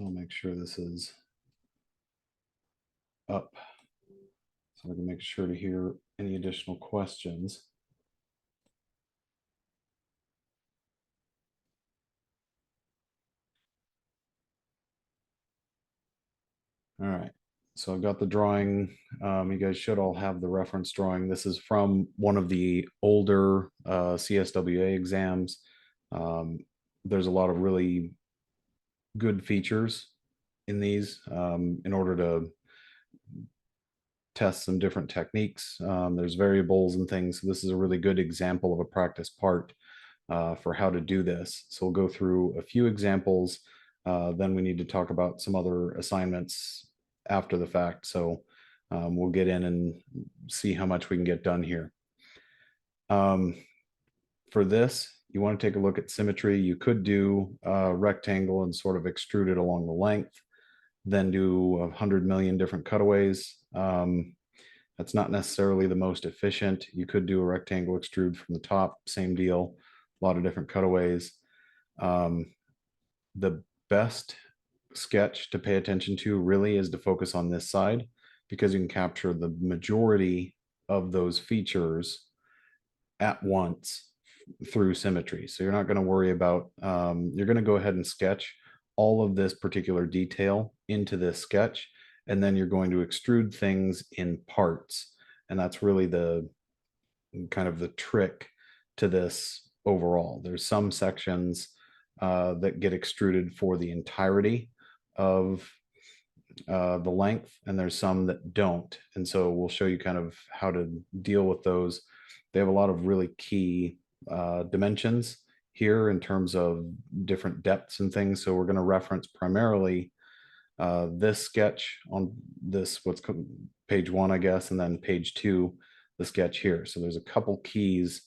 I'll make sure this is up so I can make sure to hear any additional questions. All right, so I've got the drawing. You guys should all have the reference drawing. This is from one of the older CSWA exams. There's a lot of really good features in these in order to test some different techniques. There's variables and things. So this is a really good example of a practice part for how to do this. So we'll go through a few examples. Then we need to talk about some other assignments after the fact. So we'll get in and see how much we can get done here. For this, you want to take a look at symmetry. You could do a rectangle and sort of extrude it along the length, then do 100 million different cutaways. That's not necessarily the most efficient. You could do a rectangle extrude from the top, same deal, a lot of different cutaways. The best sketch to pay attention to really is to focus on this side, because you can capture the majority of those features at once through symmetry. So you're not going to worry about, you're going to go ahead and sketch all of this particular detail into this sketch, and then you're going to extrude things in parts. And that's really the kind of the trick to this overall. There's some sections that get extruded for the entirety of the length, and there's some that don't. And so we'll show you kind of how to deal with those. They have a lot of really key dimensions here in terms of different depths and things. So we're going to reference primarily this sketch on this, what's page 1, I guess, and then page 2, the sketch here. So there's a couple keys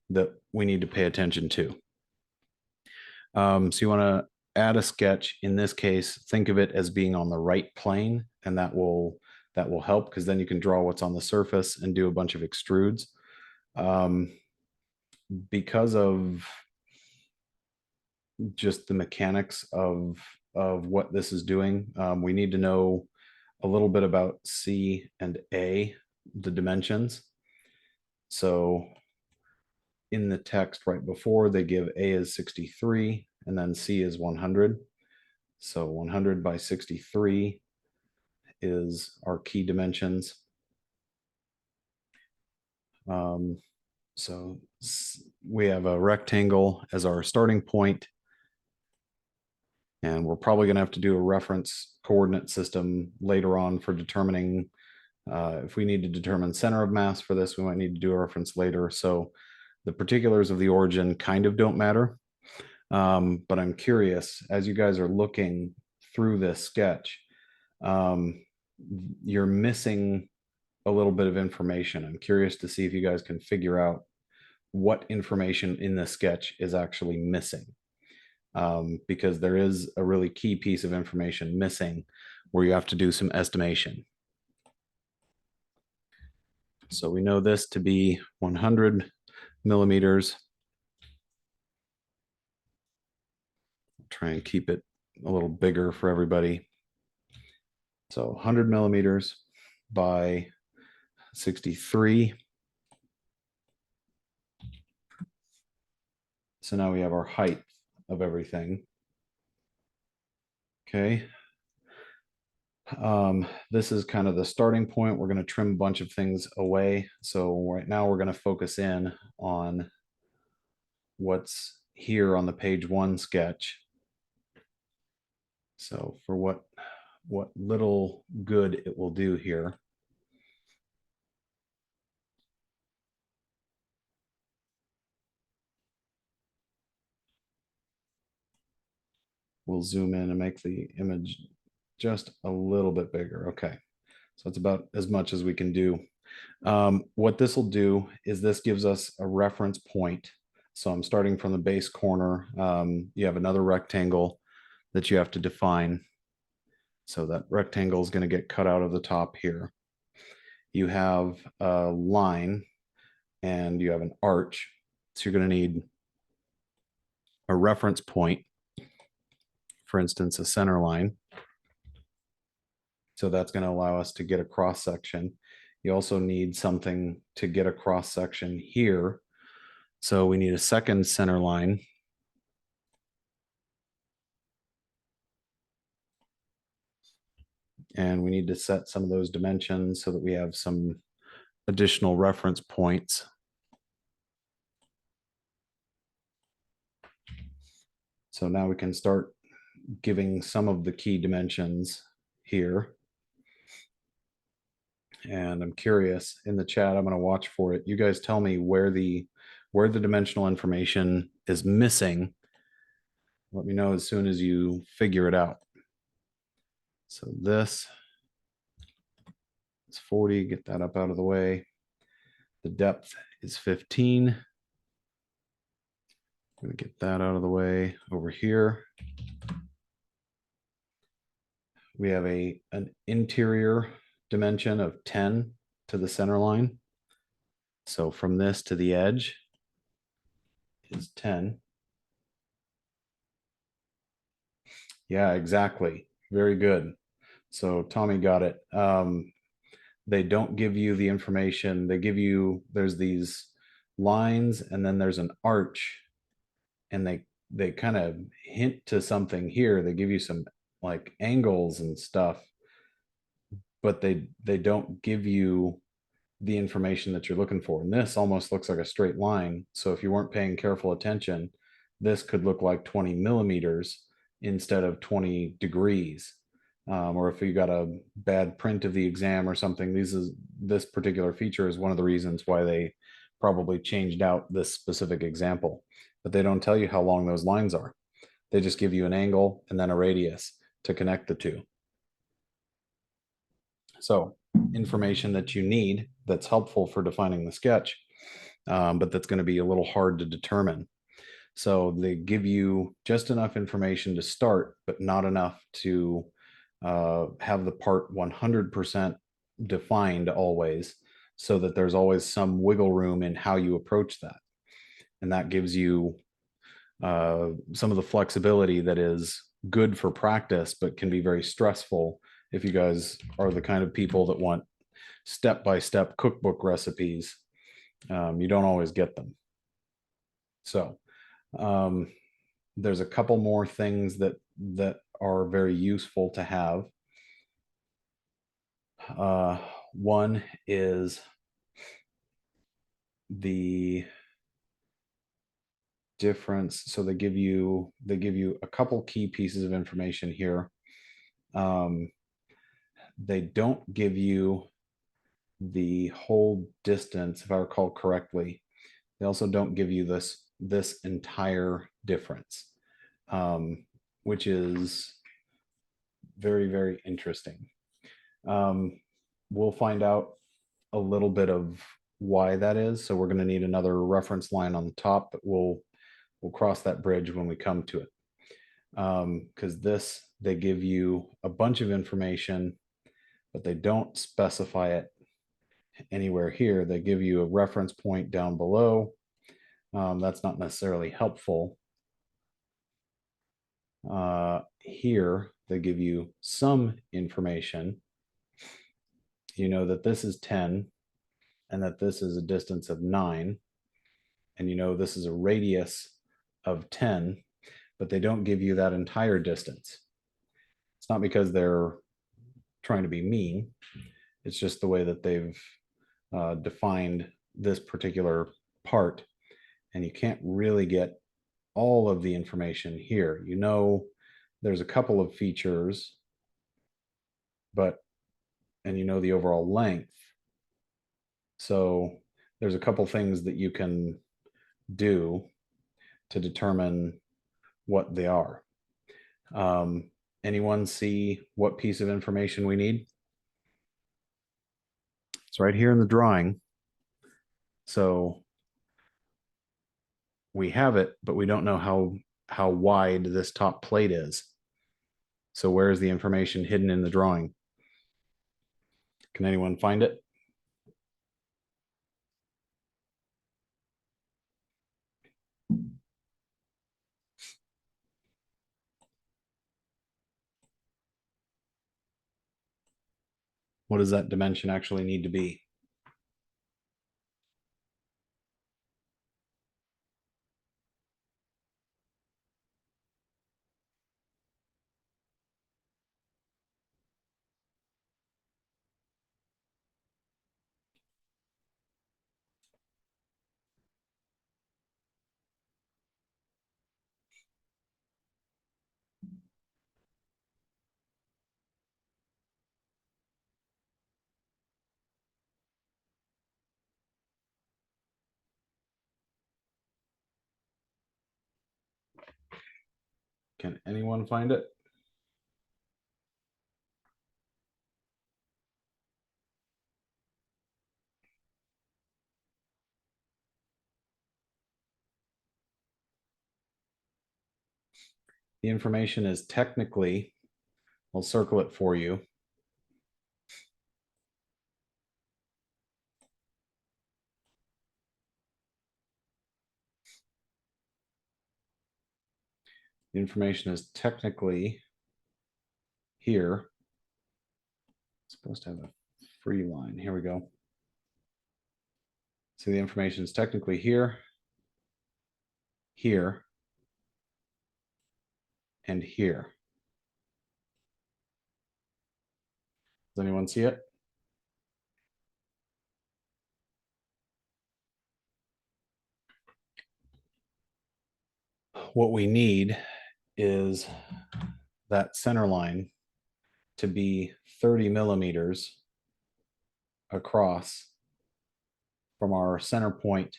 that we need to pay attention to. So you want to add a sketch. In this case, think of it as being on the right plane, and that will help, because then you can draw what's on the surface and do a bunch of extrudes. Because of just the mechanics of what this is doing, we need to know a little bit about C and A, the dimensions. So in the text right before, they give A is 63 and then C is 100. So 100 by 63 is our key dimensions. So we have a rectangle as our starting point, and we're probably going to have to do a reference coordinate system later on for determining if we need to determine center of mass for this. We might need to do a reference later. So the particulars of the origin kind of don't matter. But I'm curious, as you guys are looking through this sketch, you're missing a little bit of information. I'm curious to see if you guys can figure out what information in the sketch is actually missing. Because there is a really key piece of information missing where you have to do some estimation. So we know this to be 100 millimeters. Try and keep it a little bigger for everybody. So 100 millimeters by 63. So now we have our height of everything. Okay. This is kind of the starting point. We're going to trim a bunch of things away. So right now we're going to focus in on what's here on the page 1 sketch. So for what little good it will do here. We'll zoom in and make the image just a little bit bigger. Okay, so it's about as much as we can do. What this will do is this gives us a reference point. So I'm starting from the base corner. You have another rectangle that you have to define. So that rectangle is going to get cut out of the top here. You have a line and you have an arch. So you're going to need a reference point, for instance, a center line. So that's going to allow us to get a cross section. You also need something to get a cross section here. So we need a second center line. And we need to set some of those dimensions so that we have some additional reference points. So now we can start giving some of the key dimensions here. And I'm curious in the chat, I'm going to watch for it. You guys tell me where the dimensional information is missing. Let me know as soon as you figure it out. So this is 40, get that up out of the way. The depth is 15. I'm going to get that out of the way. Over here, we have an interior dimension of 10 to the center line. So from this to the edge is 10. Yeah, exactly. Very good. So Tommy got it. They don't give you the information. They give you, there's these lines and then there's an arch, and they kind of hint to something here. They give you some like angles and stuff, but they don't give you the information that you're looking for. And this almost looks like a straight line. So if you weren't paying careful attention, this could look like 20 millimeters instead of 20 degrees. Or if you got a bad print of the exam or something, this particular feature is one of the reasons why they probably changed out this specific example. But they don't tell you how long those lines are. They just give you an angle and then a radius to connect the two. So information that you need that's helpful for defining the sketch, but that's going to be a little hard to determine. So they give you just enough information to start, but not enough to have the part 100% defined always, so that there's always some wiggle room in how you approach that. And that gives you some of the flexibility that is good for practice, but can be very stressful if you guys are the kind of people that want step-by-step cookbook recipes. You don't always get them. So there's a couple more things that are very useful to have. One is the difference. So they give you a couple key pieces of information here. They don't give you the whole distance, if I recall correctly. They also don't give you this entire difference, which is very, very interesting. We'll find out a little bit of why that is. So we're going to need another reference line on the top, but we'll cross that bridge when we come to it. Because they give you a bunch of information, but they don't specify it anywhere here. They give you a reference point down below. That's not necessarily helpful. Here, they give you some information. You know that this is 10 and that this is a distance of 9. And you know this is a radius of 10, but they don't give you that entire distance. It's not because they're trying to be mean. It's just the way that they've defined this particular part. And you can't really get all of the information here. You know, there's a couple of features, and you know the overall length. So there's a couple things that you can do to determine what they are. Anyone see what piece of information we need? It's right here in the drawing. So we have it, but we don't know how wide this top plate is. So where is the information hidden in the drawing? Can anyone find it? What does that dimension actually need to be? Can anyone find it? The information is technically, I'll circle it for you. The information is technically here. It's supposed to have a free line. Here we go. So the information is technically here, here, and here. Does anyone see it? What we need is that center line to be 30 millimeters across from our center point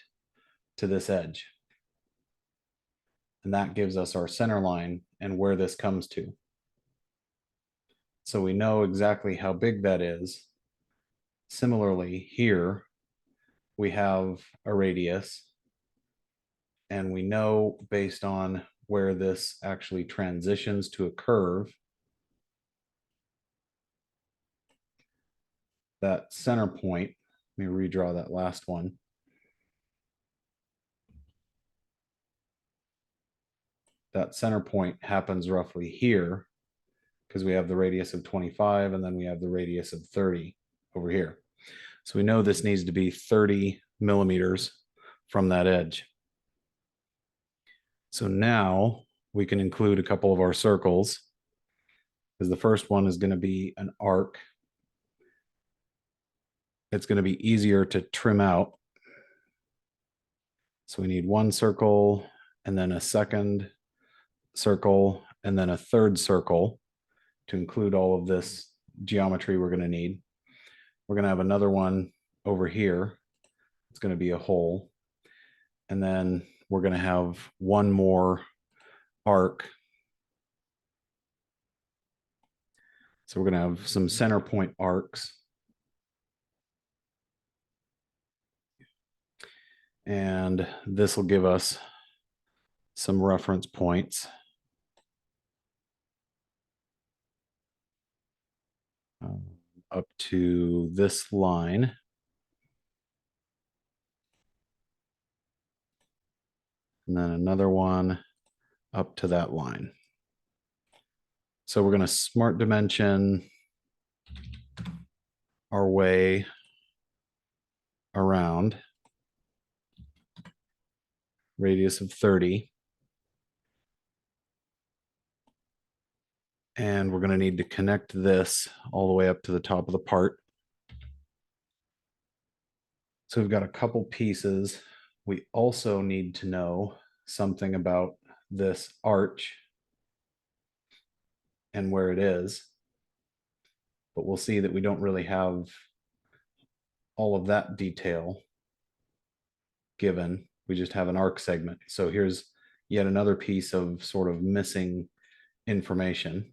to this edge. And that gives us our center line and where this comes to. So we know exactly how big that is. Similarly, here we have a radius, and we know based on where this actually transitions to a curve, that center point, let me redraw that last one. That center point happens roughly here because we have the radius of 25 and then we have the radius of 30 over here. So we know this needs to be 30 millimeters from that edge. So now we can include a couple of our circles, because the first one is going to be an arc. It's going to be easier to trim out. So we need one circle and then a second circle and then a third circle to include all of this geometry we're going to need. We're going to have another one over here. It's going to be a hole. And then we're going to have one more arc. So we're going to have some center point arcs. And this will give us some reference points. Up to this line. And then another one up to that line. So we're going to smart dimension our way around. Radius of 30. And we're going to need to connect this all the way up to the top of the part. So we've got a couple pieces. We also need to know something about this arch and where it is. But we'll see that we don't really have all of that detail given. We just have an arc segment. So here's yet another piece of sort of missing information.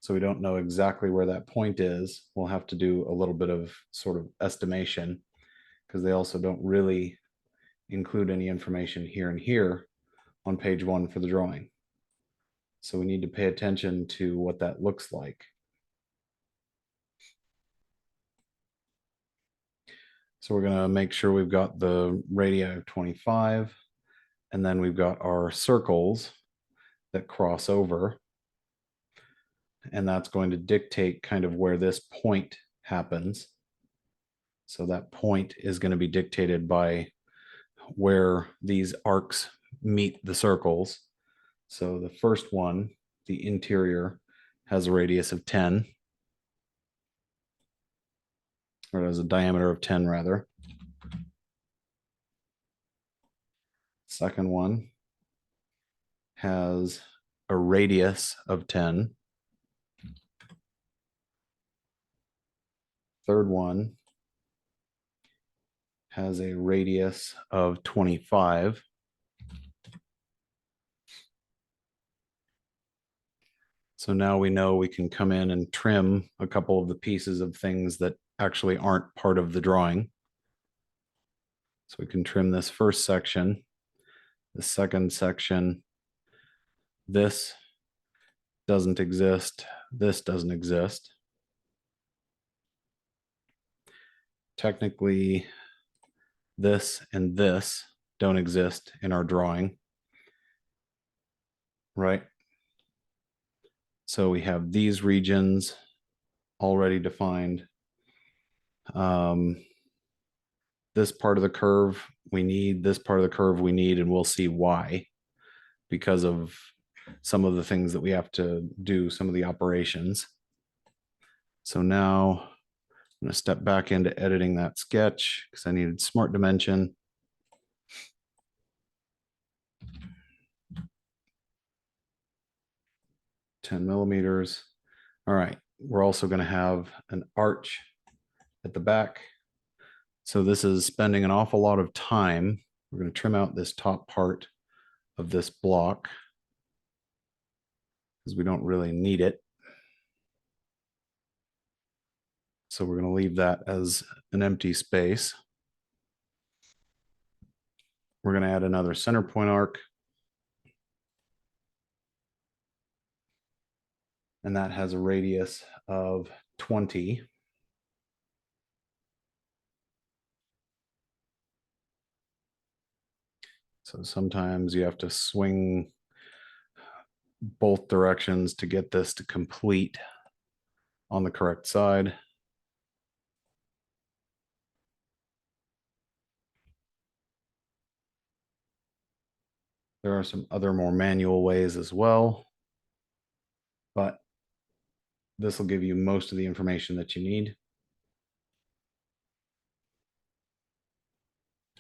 So we don't know exactly where that point is. We'll have to do a little bit of sort of estimation, because they also don't really include any information here and here on page 1 for the drawing. So we need to pay attention to what that looks like. So we're going to make sure we've got the radii of 25, and then we've got our circles that cross over. and that's going to dictate kind of where this point happens. So that point is going to be dictated by where these arcs meet the circles. So the first one, the interior, has a radius of 10, or it has a diameter of 10 rather. Second one has a radius of 10. Third one has a radius of 25. So now we know we can come in and trim a couple of the pieces of things that actually aren't part of the drawing. So we can trim this first section, the second section. This doesn't exist. This doesn't exist. Technically, this and this don't exist in our drawing, right? So we have these regions already defined. This part of the curve we need, this part of the curve we need, and we'll see why, because of some of the things that we have to do, some of the operations. So now I'm going to step back into editing that sketch because I needed smart dimension. $10 All right, we're also going to have an arch at the back. So this is spending an awful lot of time. We're going to trim out this top part of this block because we don't really need it. So we're going to leave that as an empty space. We're going to add another center point arc. And that has a radius of 20. So sometimes you have to swing both directions to get this to complete on the correct side. There are some other more manual ways as well, but this will give you most of the information that you need.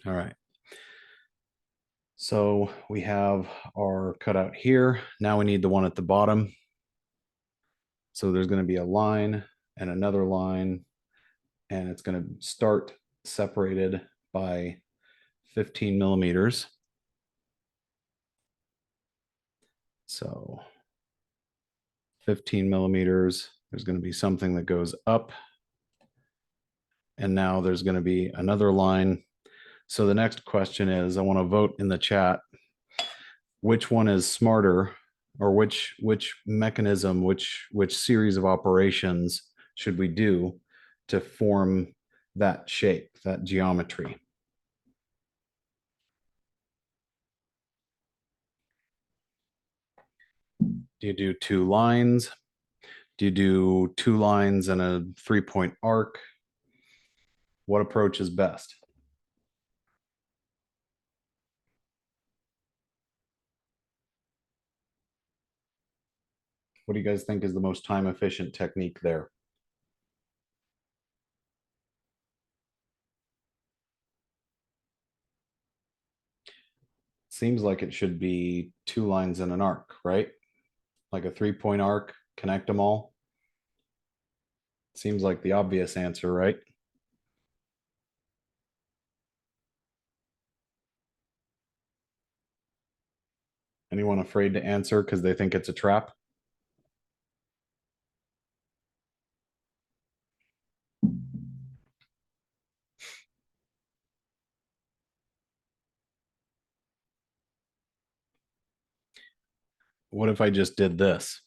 All right. So we have our cutout here. Now we need the one at the bottom. So there's going to be a line and another line, and it's going to start separated by 15 mm. So 15 mm, there's going to be something that goes up. And now there's going to be another line. So the next question is, I want to vote in the chat, which one is smarter, or which mechanism, which series of operations should we do to form that shape, that geometry? Do you do 2 lines? Do you do 2 lines and a 3-point arc? What approach is best? What do you guys think is the most time efficient technique there? Seems like it should be 2 lines and an arc, right? Like a 3-point arc, connect them all. Seems like the obvious answer, right? Anyone afraid to answer because they think it's a trap? What if I just did this?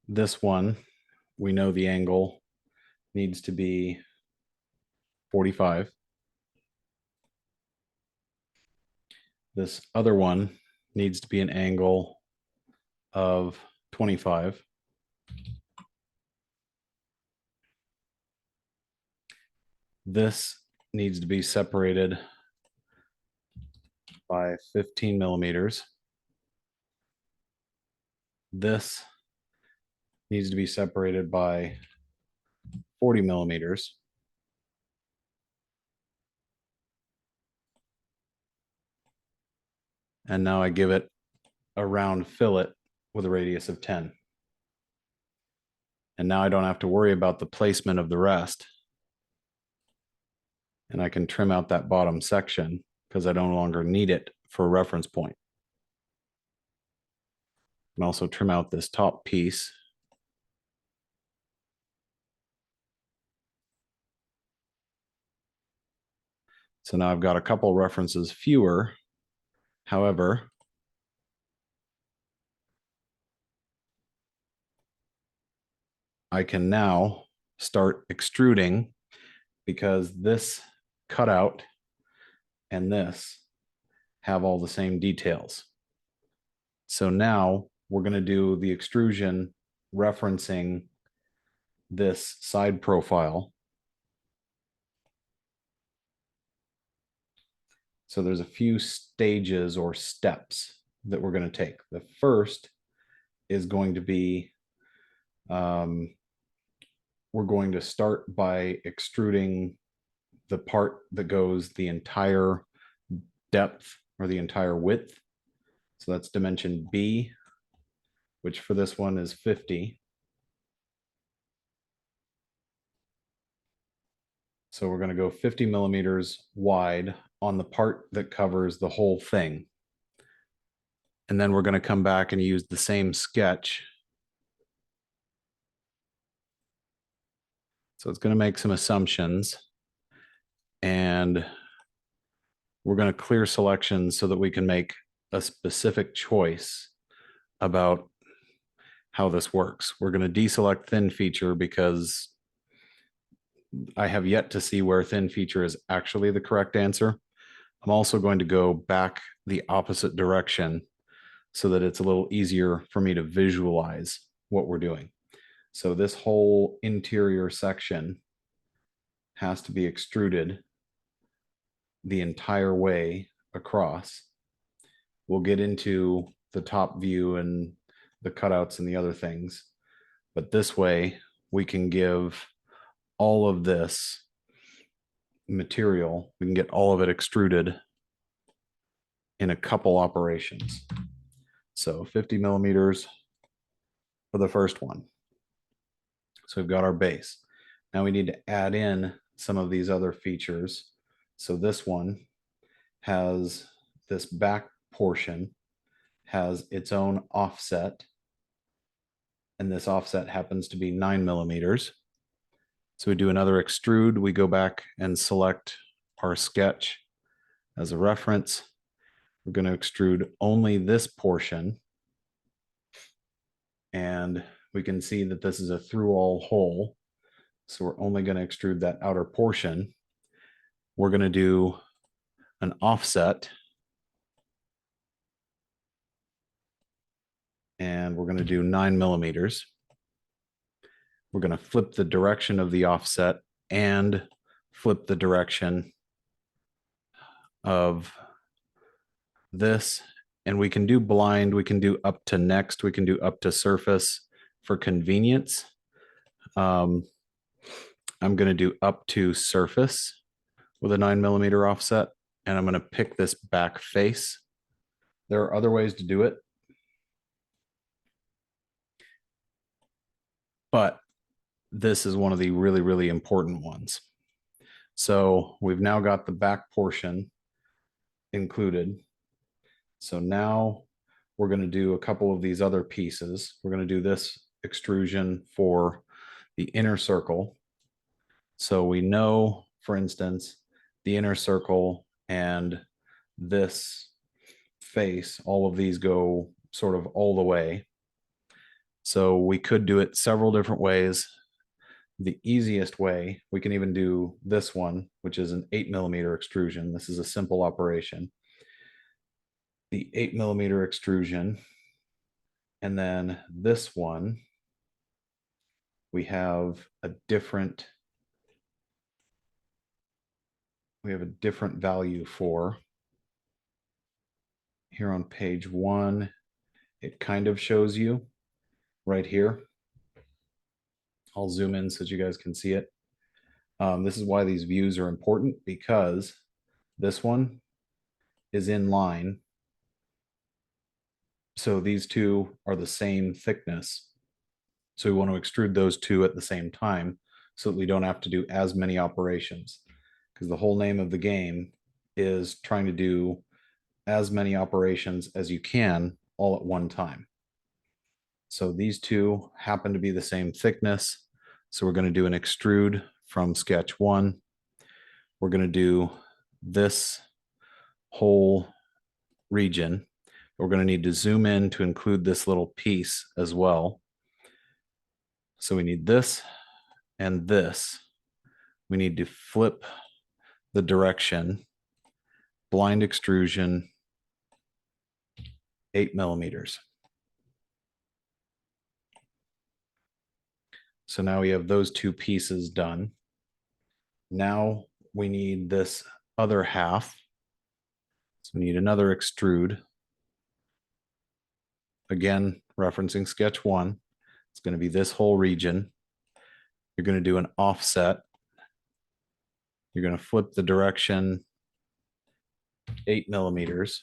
This one, we know the angle needs to be 45. This other one needs to be an angle of 25. This needs to be separated by 15 millimeters. This needs to be separated by 40 millimeters. And now I give it a round fillet with a radius of 10. And now I don't have to worry about the placement of the rest. And I can trim out that bottom section because I no longer need it for a reference point. And also trim out this top piece. So now I've got a couple references fewer. However, I can now start extruding because this cutout and this have all the same details. So now we're going to do the extrusion referencing this side profile. So there's a few stages or steps that we're going to take. The first is going to be, we're going to start by extruding the part that goes the entire depth or the entire width. So that's dimension B, which for this one is 50. So we're going to go 50 millimeters wide on the part that covers the whole thing. And then we're going to come back and use the same sketch. So it's going to make some assumptions. And we're going to clear selections so that we can make a specific choice about how this works. We're going to deselect thin feature because I have yet to see where thin feature is actually the correct answer. I'm also going to go back the opposite direction so that it's a little easier for me to visualize what we're doing. So this whole interior section has to be extruded the entire way across. We'll get into the top view and the cutouts and the other things, but this way we can give all of this material, we can get all of it extruded in a couple operations. So 50 millimeters for the first one. So we've got our base. Now we need to add in some of these other features. So this one has this back portion has its own offset, and this offset happens to be 9 millimeters. So we do another extrude. We go back and select our sketch as a reference. We're going to extrude only this portion. And we can see that this is a through all hole. So we're only going to extrude that outer portion. We're going to do an offset. And we're going to do 9 millimeters. We're going to flip the direction of the offset and flip the direction of this. And we can do blind, we can do up to next, we can do up to surface for convenience. I'm going to do up to surface with a 9 millimeter offset, and I'm going to pick this back face. There are other ways to do it, but this is one of the really, really important ones. So we've now got the back portion included. So now we're going to do a couple of these other pieces. We're going to do this extrusion for the inner circle. So we know, for instance, the inner circle and this face, all of these go sort of all the way. So we could do it several different ways. The easiest way, we can even do this one, which is an 8 millimeter extrusion. This is a simple operation. the 8mm extrusion. And then this one, we have a different value for. Here on page 1, it kind of shows you right here. I'll zoom in so that you guys can see it. This is why these views are important, because this one is in line. So these two are the same thickness. So we want to extrude those two at the same time so that we don't have to do as many operations. Because the whole name of the game is trying to do as many operations as you can all at one time. So these two happen to be the same thickness. So we're going to do an extrude from sketch 1. We're going to do this whole region. We're going to need to zoom in to include this little piece as well. So we need this and this. We need to flip the direction, blind extrusion, 8mm. So now we have those two pieces done. Now we need this other half. So we need another extrude. Again, referencing sketch 1. It's going to be this whole region. You're going to do an offset. You're going to flip the direction 8mm.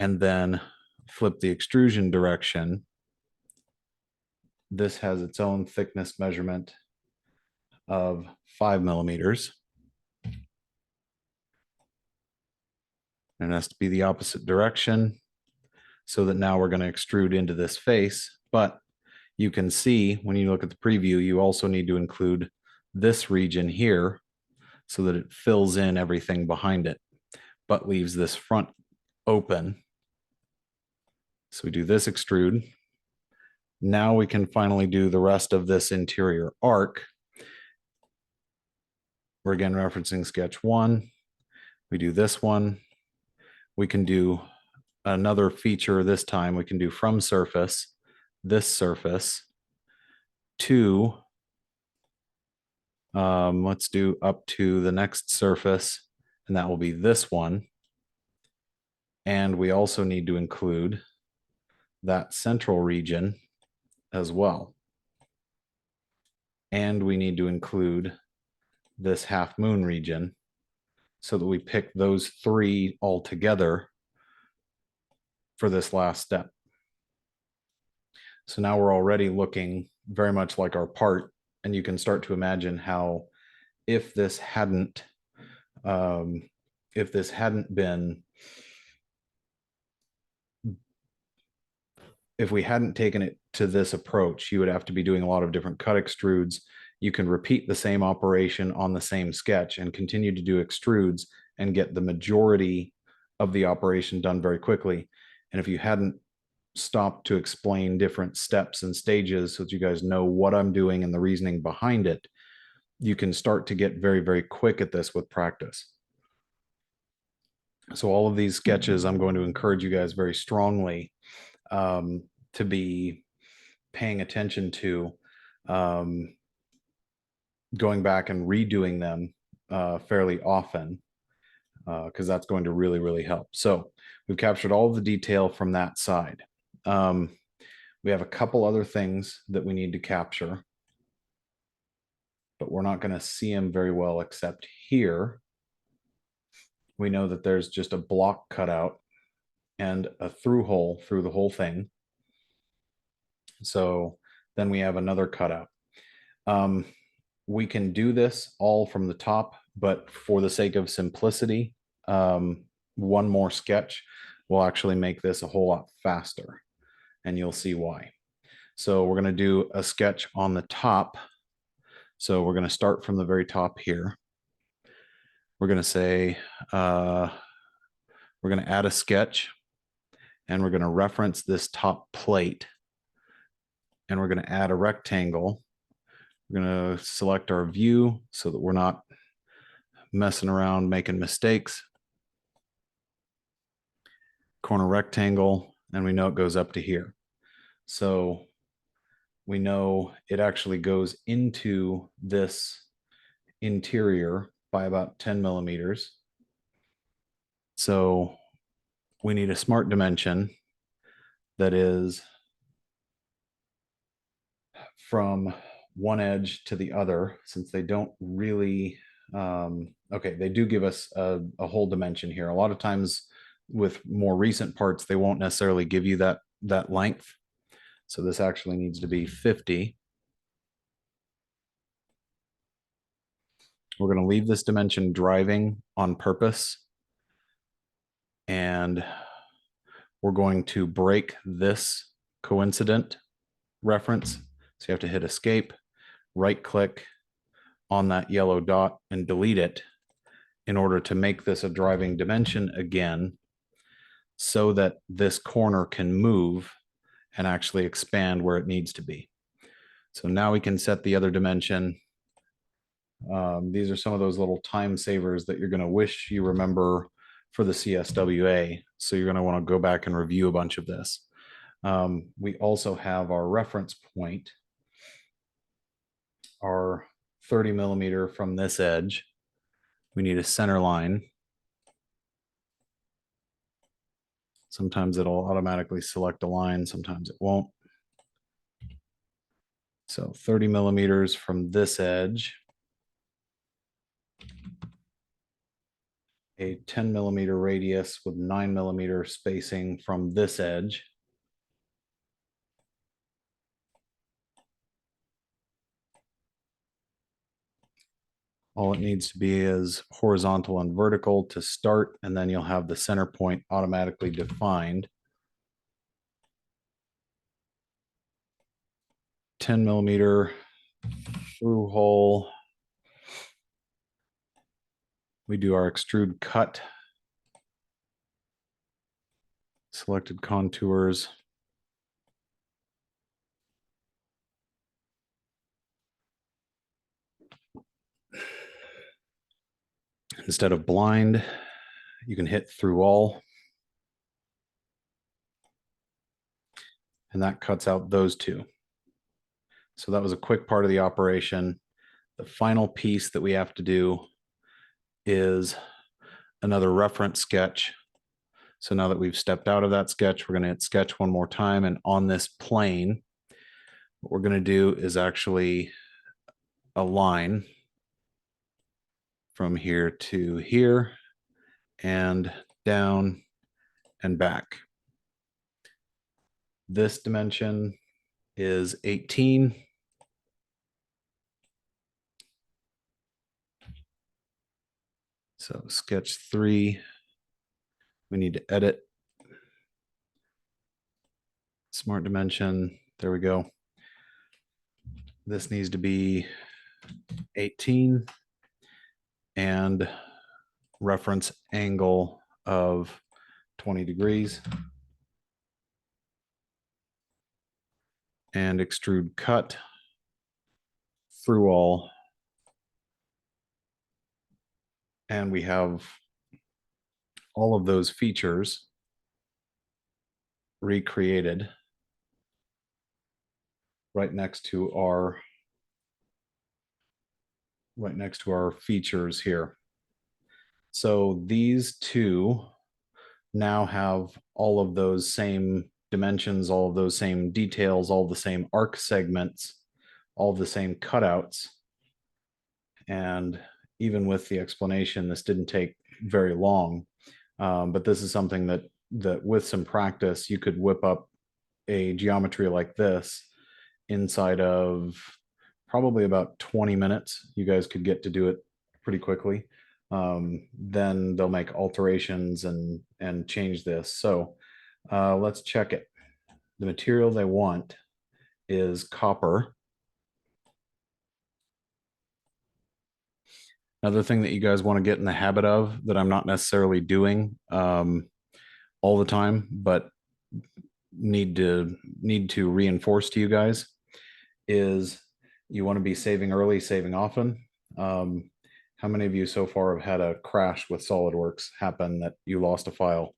And then flip the extrusion direction. This has its own thickness measurement of 5mm. And it has to be the opposite direction, so that now we're going to extrude into this face. But you can see when you look at the preview, you also need to include this region here so that it fills in everything behind it, but leaves this front open. So we do this extrude. Now we can finally do the rest of this interior arc. We're again referencing sketch 1. We do this one. We can do another feature this time. We can do from surface, this surface, to, let's do up to the next surface, and that will be this one. And we also need to include that central region as well. And we need to include this half moon region so that we pick those three all together for this last step. So now we're already looking very much like our part, and you can start to imagine how if this hadn't been, if we hadn't taken it to this approach, you would have to be doing a lot of different cut extrudes. You can repeat the same operation on the same sketch and continue to do extrudes and get the majority of the operation done very quickly. And if you hadn't stopped to explain different steps and stages so that you guys know what I'm doing and the reasoning behind it, you can start to get very, very quick at this with practice. So all of these sketches, I'm going to encourage you guys very strongly to be paying attention to, going back and redoing them fairly often, because that's going to really, really help. So we've captured all of the detail from that side. We have a couple other things that we need to capture, but we're not going to see them very well except here. We know that there's just a block cutout and a through hole through the whole thing. So then we have another cutout. We can do this all from the top, but for the sake of simplicity, one more sketch will actually make this a whole lot faster, and you'll see why. So we're going to do a sketch on the top. So we're going to start from the very top here. We're going to say, we're going to add a sketch, and we're going to reference this top plate, and we're going to add a rectangle. We're going to select our view so that we're not messing around making mistakes. corner rectangle, and we know it goes up to here. So we know it actually goes into this interior by about 10 millimeters. So we need a smart dimension that is from one edge to the other, since they don't really, okay, they do give us a whole dimension here. A lot of times with more recent parts, they won't necessarily give you that length. So this actually needs to be 50. We're going to leave this dimension driving on purpose. And we're going to break this coincident reference. So you have to hit escape, right click on that yellow dot and delete it in order to make this a driving dimension again, so that this corner can move and actually expand where it needs to be. So now we can set the other dimension. These are some of those little time savers that you're going to wish you remember for the CSWA. So you're going to want to go back and review a bunch of this. We also have our reference point, our 30 millimeter from this edge. We need a center line. Sometimes it'll automatically select a line, sometimes it won't. So 30 millimeters from this edge, a 10 millimeter radius with 9 millimeter spacing from this edge. All it needs to be is horizontal and vertical to start, and then you'll have the center point automatically defined. 10 millimeter through hole. We do our extrude cut. Selected contours. Instead of blind, you can hit through all. And that cuts out those two. So that was a quick part of the operation. The final piece that we have to do is another reference sketch. So now that we've stepped out of that sketch, we're going to hit sketch one more time. And on this plane, what we're going to do is actually a line from here to here and down and back. This dimension is 18. So sketch 3, we need to edit. Smart dimension, there we go. This needs to be 18 and reference angle of 20 degrees. And extrude cut through all. And we have all of those features recreated right next to our features here. So these two now have all of those same dimensions, all of those same details, all the same arc segments, all of the same cutouts. And even with the explanation, this didn't take very long. But this is something that with some practice, you could whip up a geometry like this inside of probably about 20 minutes. You guys could get to do it pretty quickly. Then they'll make alterations and change this. So let's check it. The material they want is copper. Another thing that you guys want to get in the habit of that I'm not necessarily doing all the time, but need to reinforce to you guys is you want to be saving early, saving often. How many of you so far have had a crash with Solidworks happen that you lost a file?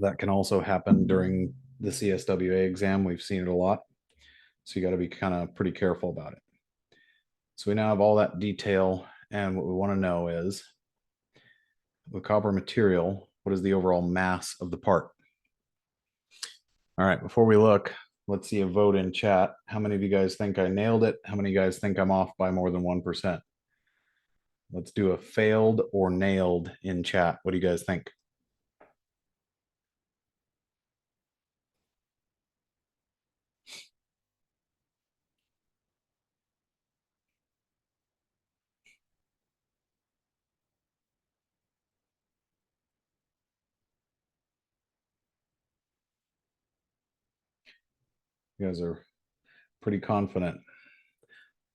That can also happen during the CSWA exam. We've seen it a lot. So you got to be kind of pretty careful about it. So we now have all that detail, and what we want to know is the copper material, what is the overall mass of the part? All right, before we look, let's see a vote in chat. How many of you guys think I nailed it? How many of you guys think I'm off by more than 1%? Let's do a failed or nailed in chat. What do you guys think? You guys are pretty confident.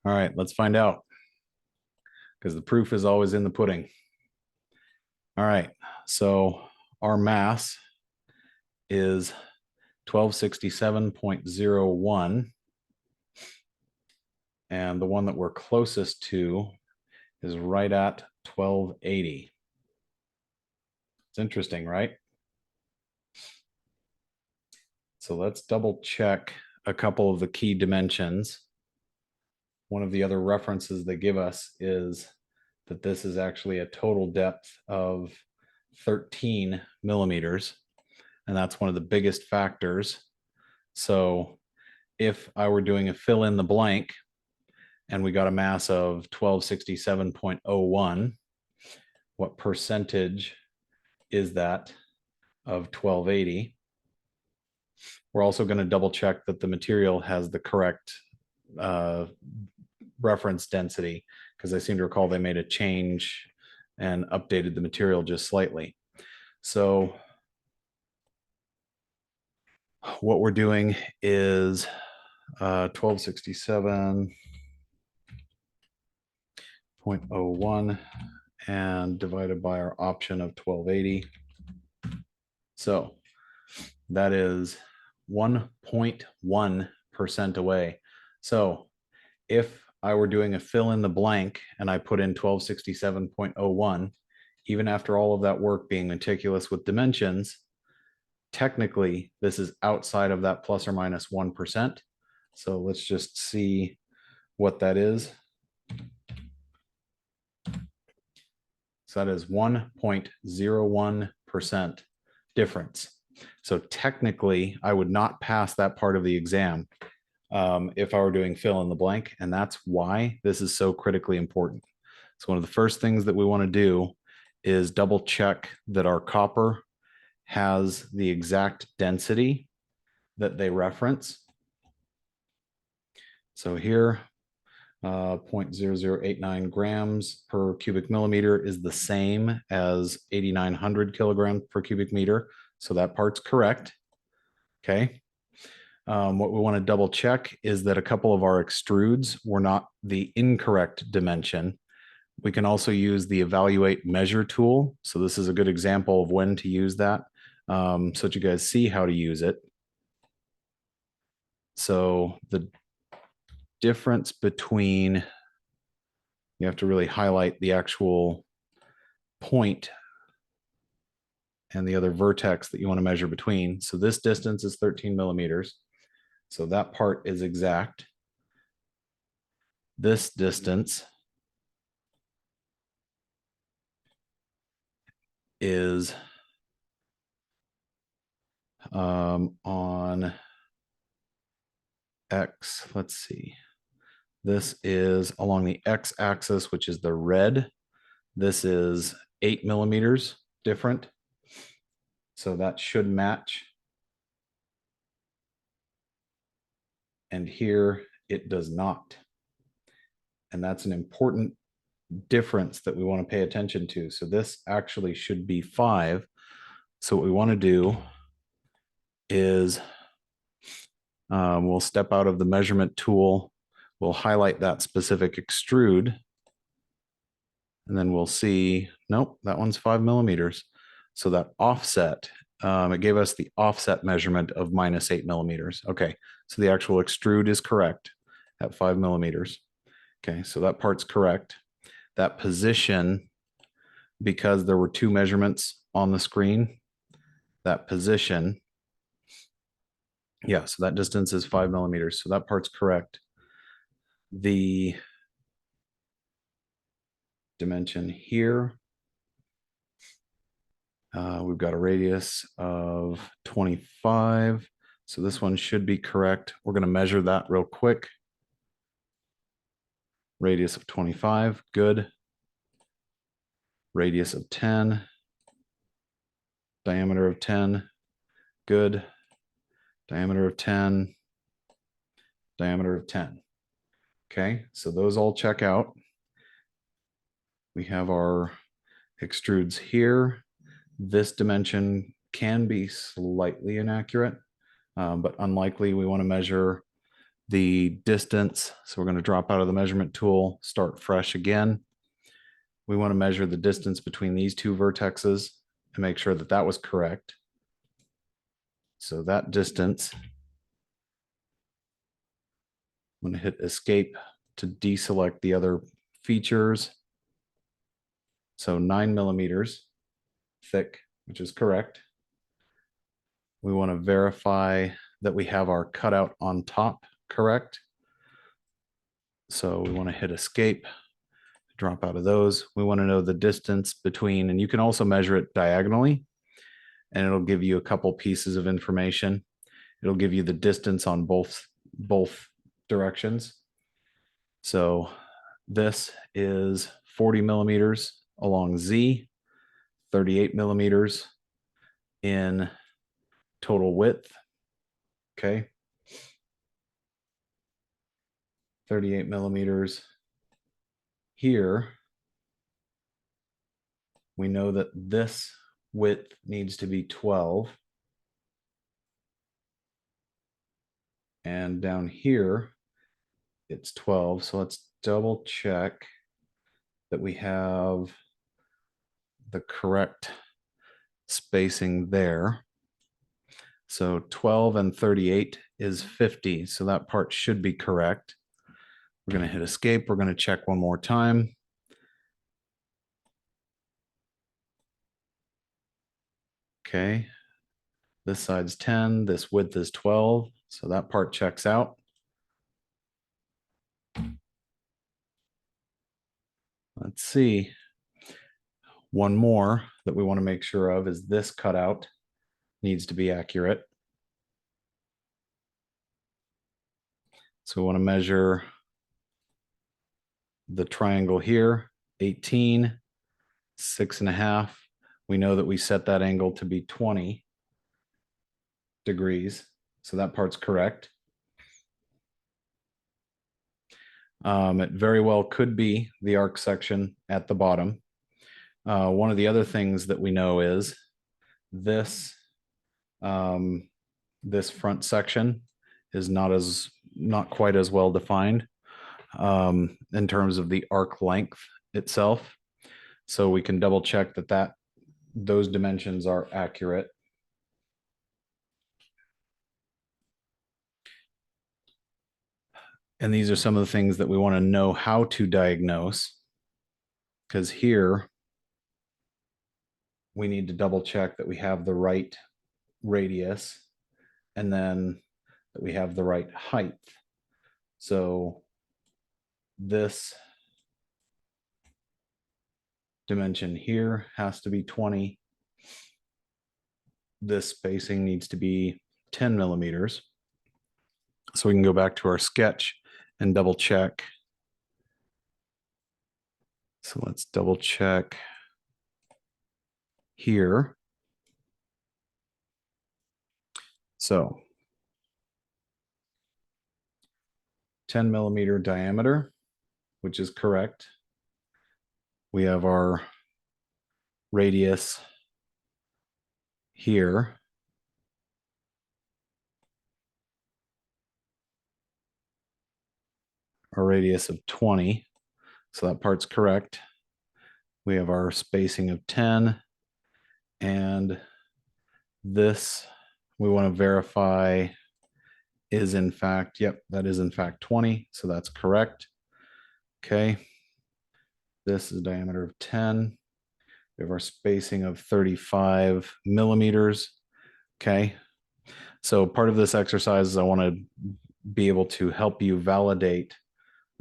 All right, let's find out, because the proof is always in the pudding. All right, so our mass is 1267.01. And the one that we're closest to is right at 1280. It's interesting, right? So let's double check a couple of the key dimensions. One of the other references they give us is that this is actually a total depth of 13 millimeters. And that's one of the biggest factors. So if I were doing a fill in the blank and we got a mass of 1267.01, what percentage is that of 1280? We're also going to double check that the material has the correct reference density, because I seem to recall they made a change and updated the material just slightly. So what we're doing is 1267.01 and divided by our option of 1280. So that is 1.1% away. So if I were doing a fill in the blank and I put in 1267.01, even after all of that work being meticulous with dimensions, technically this is outside of that plus or minus 1%. So let's just see what that is. So that is 1.01% difference. So technically, I would not pass that part of the exam if I were doing fill in the blank. And that's why this is so critically important. So one of the first things that we want to do is double check that our copper has the exact density that they reference. So here, 0.0089 grams per cubic millimeter is the same as 8,900 kilograms per cubic meter. So that part's correct. Okay. What we want to double check is that a couple of our extrudes were not the incorrect dimension. We can also use the evaluate measure tool. So this is a good example of when to use that, so that you guys see how to use it. So the difference between, you have to really highlight the actual point and the other vertex that you want to measure between. So this distance is 13 millimeters. So that part is exact. This distance is on X. Let's see. This is along the X axis, which is the red. This is 8 millimeters different. So that should match. And here it does not. And that's an important difference that we want to pay attention to. So this actually should be 5. So what we want to do is we'll step out of the measurement tool. We'll highlight that specific extrude. And then we'll see, nope, that one's 5 millimeters. So that offset, it gave us the offset measurement of minus 8 millimeters. Okay, so the actual extrude is correct at 5 millimeters. Okay, so that part's correct. That position, because there were 2 measurements on the screen, that position. Yeah, so that distance is 5 millimeters. So that part's correct. The dimension here, we've got a radius of 25. So this one should be correct. We're going to measure that real quick. Radius of 25, good. Radius of 10, diameter of 10, good. Diameter of 10, diameter of 10. Okay, so those all check out. We have our extrudes here. This dimension can be slightly inaccurate, but unlikely. We want to measure the distance. So we're going to drop out of the measurement tool, start fresh again. We want to measure the distance between these two vertexes and make sure that that was correct. So that distance, I'm going to hit escape to deselect the other features. So 9 millimeters thick, which is correct. We want to verify that we have our cutout on top correct. So we want to hit escape, drop out of those. We want to know the distance between, and you can also measure it diagonally, and it'll give you a couple pieces of information. It'll give you the distance on both directions. So this is 40 millimeters along Z, 38 millimeters in total width. Okay. 38 millimeters here. We know that this width needs to be 12. And down here, it's 12. So let's double check that we have the correct spacing there. So 12 and 38 is 50. So that part should be correct. We're going to hit escape. We're going to check one more time. Okay. This side's 10. This width is 12. So that part checks out. Let's see. One more that we want to make sure of is this cutout needs to be accurate. So we want to measure the triangle here, 18, 6.5. We know that we set that angle to be 20 degrees. So that part's correct. It very well could be the arc section at the bottom. One of the other things that we know is this, this front section is not quite as well defined in terms of the arc length itself. So we can double check that those dimensions are accurate. And these are some of the things that we want to know how to diagnose, because here we need to double check that we have the right radius and then that we have the right height. So this dimension here has to be 20. This spacing needs to be 10 millimeters. So we can go back to our sketch and double check. So let's double check here. So 10 millimeter diameter, which is correct. We have our radius here. Our radius of 20. So that part's correct. We have our spacing of 10. And this we want to verify is in fact, yep, that is in fact 20. So that's correct. Okay. This is a diameter of 10. We have our spacing of 35 millimeters. Okay. So part of this exercise is I want to be able to help you validate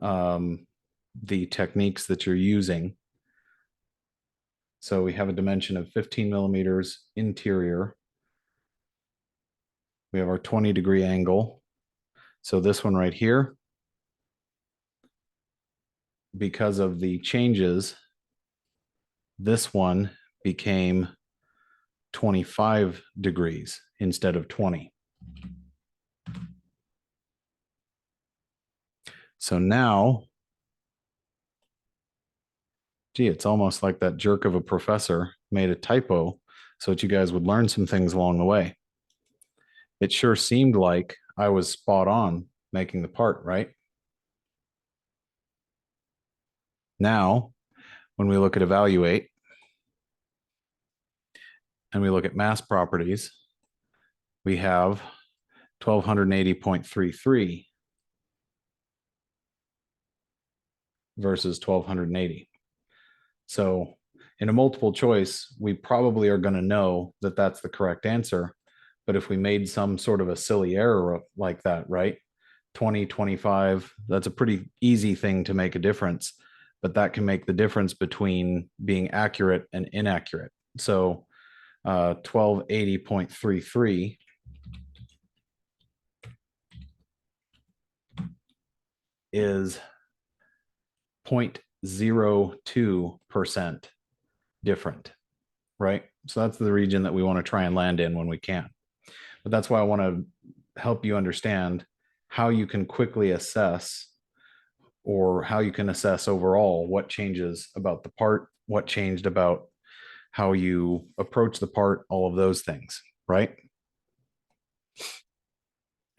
the techniques that you're using. So we have a dimension of 15 millimeters interior. We have our 20-degree angle. So this one right here, because of the changes, this one became 25 degrees instead of 20. So now, gee, it's almost like that jerk of a professor made a typo so that you guys would learn some things along the way. It sure seemed like I was spot on making the part, right? Now, when we look at evaluate and we look at mass properties, we have 1280.33 versus 1280. So in a multiple choice, we probably are going to know that that's the correct answer. But if we made some sort of a silly error like that, right? 20, 25, that's a pretty easy thing to make a difference. But that can make the difference between being accurate and inaccurate. So 1280.33 is 0.02% different, right? So that's the region that we want to try and land in when we can. But that's why I want to help you understand how you can quickly assess, or how you can assess overall what changes about the part, what changed about how you approach the part, all of those things, right?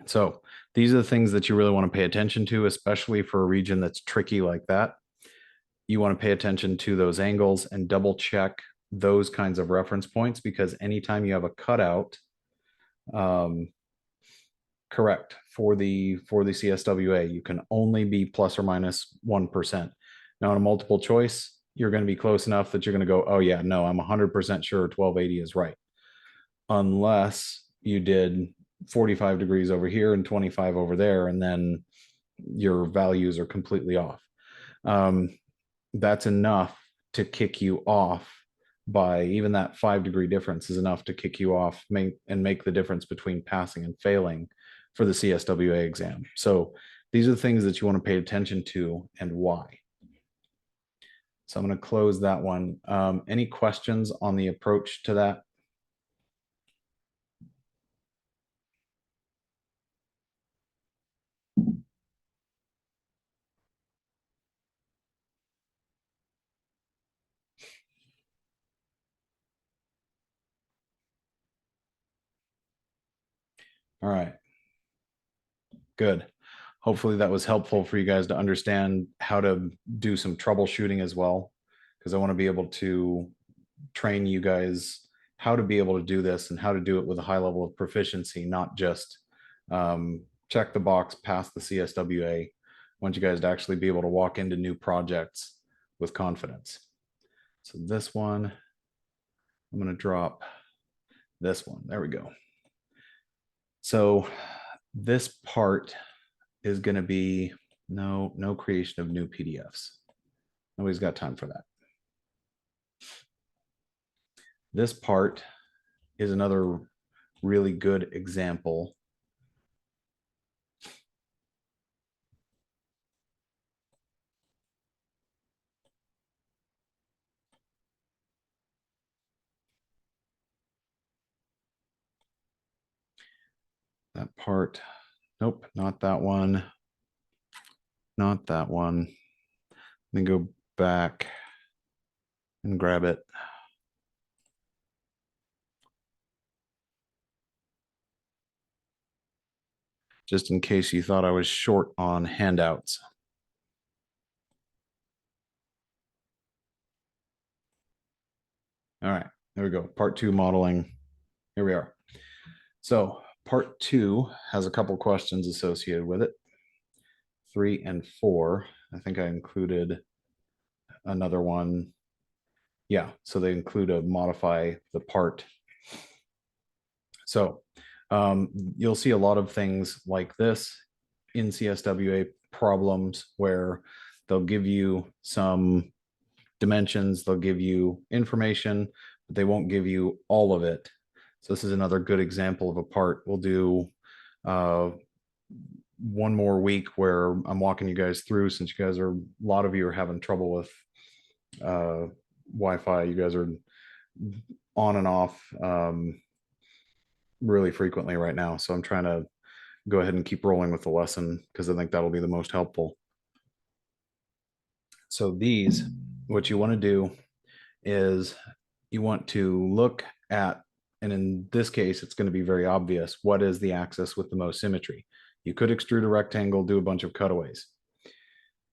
So these are the things that you really want to pay attention to, especially for a region that's tricky like that. You want to pay attention to those angles and double check those kinds of reference points, because anytime you have a cutout, correct, for the CSWA, you can only be plus or minus 1%. Now in a multiple choice, you're going to be close enough that you're going to go, oh yeah, no, I'm 100% sure 1280 is right. Unless you did 45 degrees over here and 25 over there, and then your values are completely off. That's enough to kick you off. By even that 5-degree difference is enough to kick you off and make the difference between passing and failing for the CSWA exam. So these are the things that you want to pay attention to and why. So I'm going to close that one. Any questions on the approach to that? All right. Good. Hopefully that was helpful for you guys to understand how to do some troubleshooting as well, because I want to be able to train you guys how to be able to do this and how to do it with a high level of proficiency, not just check the box, pass the CSWA. I want you guys to actually be able to walk into new projects with confidence. So this one, I'm going to drop this one. There we go. So this part is going to be no creation of new PDFs. Nobody's got time for that. This part is another really good example . That part, nope, not that one. Not that one. Let me go back and grab it. Just in case you thought I was short on handouts. All right, there we go. Part 2 modeling. Here we are. So part 2 has a couple questions associated with it. 3 and 4. I think I included another one. Yeah, so they include a modify the part. So you'll see a lot of things like this in CSWA problems where they'll give you some dimensions, they'll give you information, but they won't give you all of it. So this is another good example of a part. We'll do one more week where I'm walking you guys through, since you guys are, a lot of you are having trouble with Wi-Fi. You guys are on and off really frequently right now. So I'm trying to go ahead and keep rolling with the lesson because I think that'll be the most helpful. So these, what you want to do is you want to look at, and in this case, it's going to be very obvious, what is the axis with the most symmetry. You could extrude a rectangle, do a bunch of cutaways.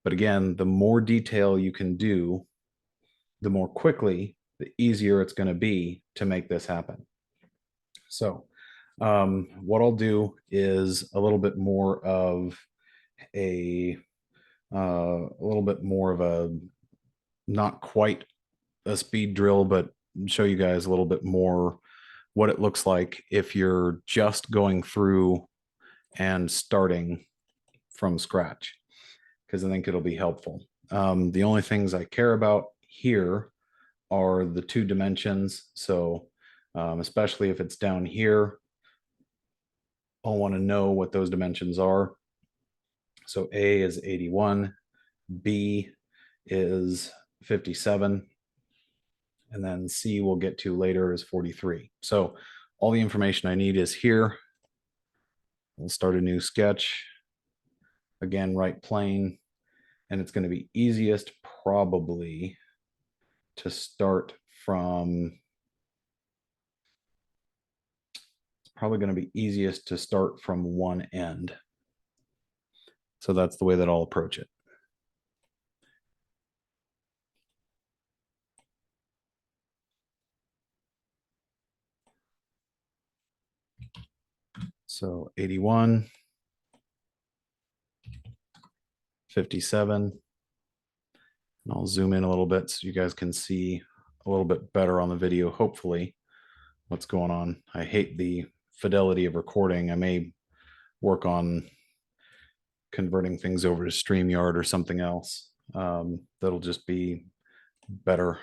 But again, the more detail you can do, the more quickly, the easier it's going to be to make this happen. So what I'll do is a little bit more of a little bit more of a, not quite a speed drill, but show you guys a little bit more what it looks like if you're just going through and starting from scratch, because I think it'll be helpful. The only things I care about here are the two dimensions. So especially if it's down here, I'll want to know what those dimensions are. So A is 81, B is 57, and then C we'll get to later is 43. So all the information I need is here. We'll start a new sketch. Again, right plane. And it's going to be easiest probably to start from, it's probably going to be easiest to start from one end. So that's the way that I'll approach it. So 81, 57. And I'll zoom in a little bit so you guys can see a little bit better on the video, hopefully, what's going on. I hate the fidelity of recording. I may work on converting things over to StreamYard or something else. That'll just be better.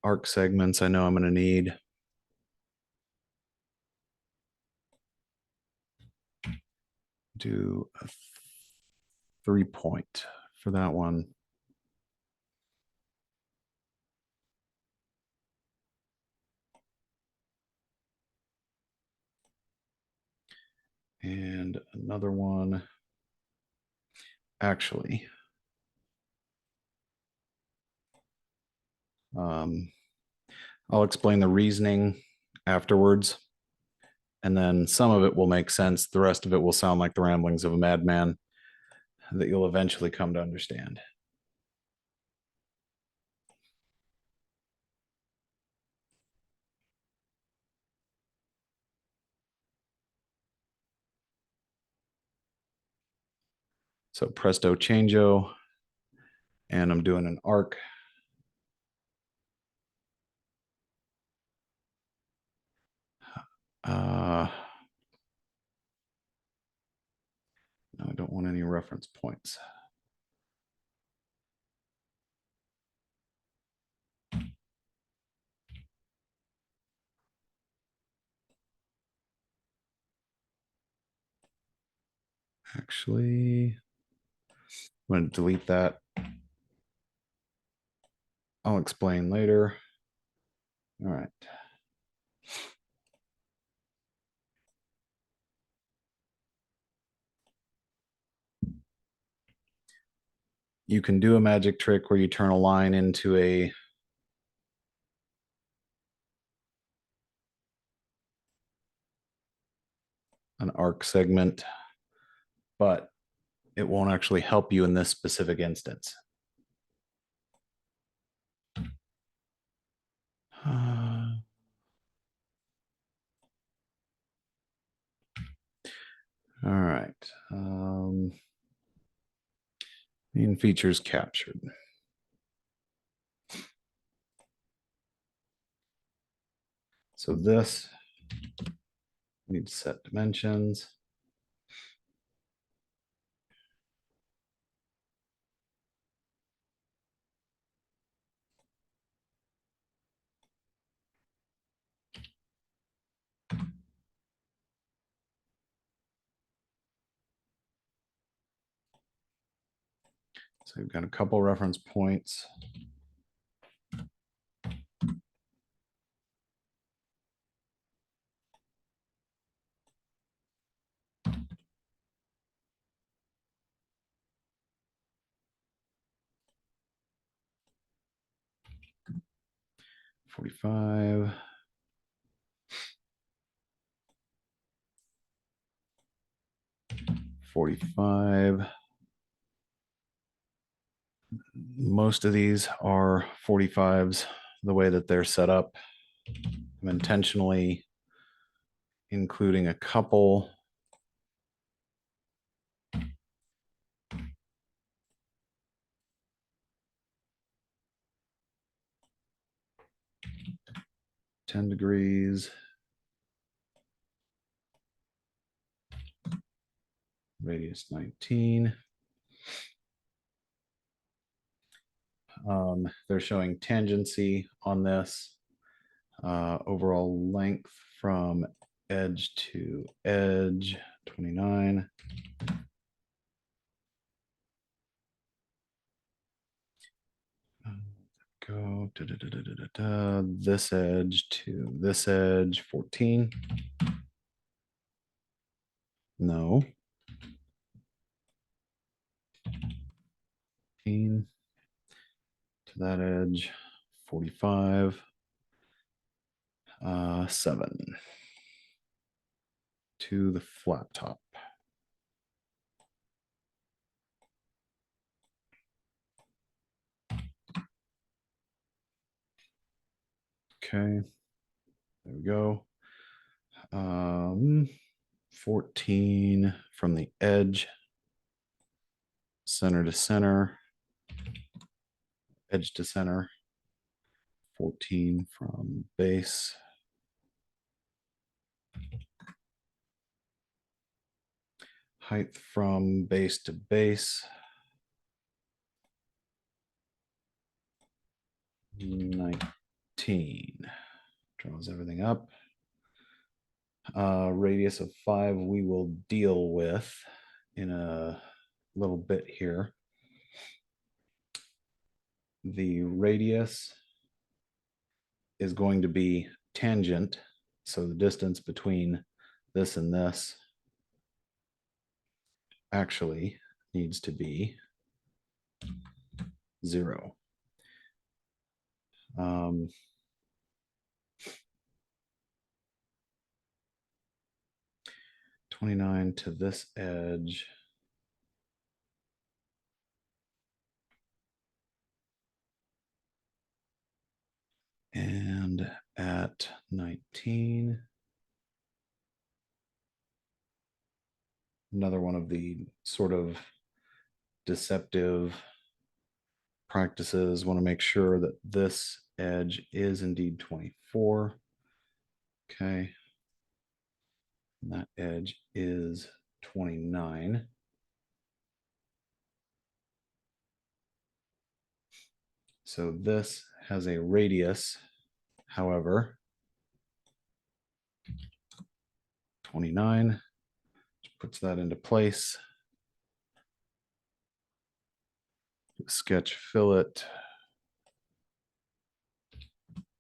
Arc segments I know I'm going to need. Do a 3-point for that one. And another one. Actually, I'll explain the reasoning afterwards. And then some of it will make sense. The rest of it will sound like the ramblings of a madman that you'll eventually come to understand. So presto changeo, and I'm doing an arc. No, I don't want any reference points. Actually, I'm going to delete that. I'll explain later. All right. You can do a magic trick where you turn a line into an arc segment, but it won't actually help you in this specific instance. All right. Main features captured. So this, we need to set dimensions. So we've got a couple reference points. .45. .45. Most of these are 45s the way that they're set up. I'm intentionally including a couple .10 degrees, radius 19. They're showing tangency on this. Overall length from edge to edge, 29. Go this edge to this edge, 14. No. 15 to that edge, 45. 7 to the flat top. Okay, there we go. 14 from the edge, center to center, edge to center. 14 from base. Height from base to base. 19. Draws everything up. Radius of 5 we will deal with in a little bit here. The radius is going to be tangent, so the distance between this and this actually needs to be 0. 29 to this edge. And at 19, another one of the sort of deceptive practices. Want to make sure that this edge is indeed 24. Okay. And that edge is 29. So this has a radius, however, 29. Puts that into place. Sketch fillet,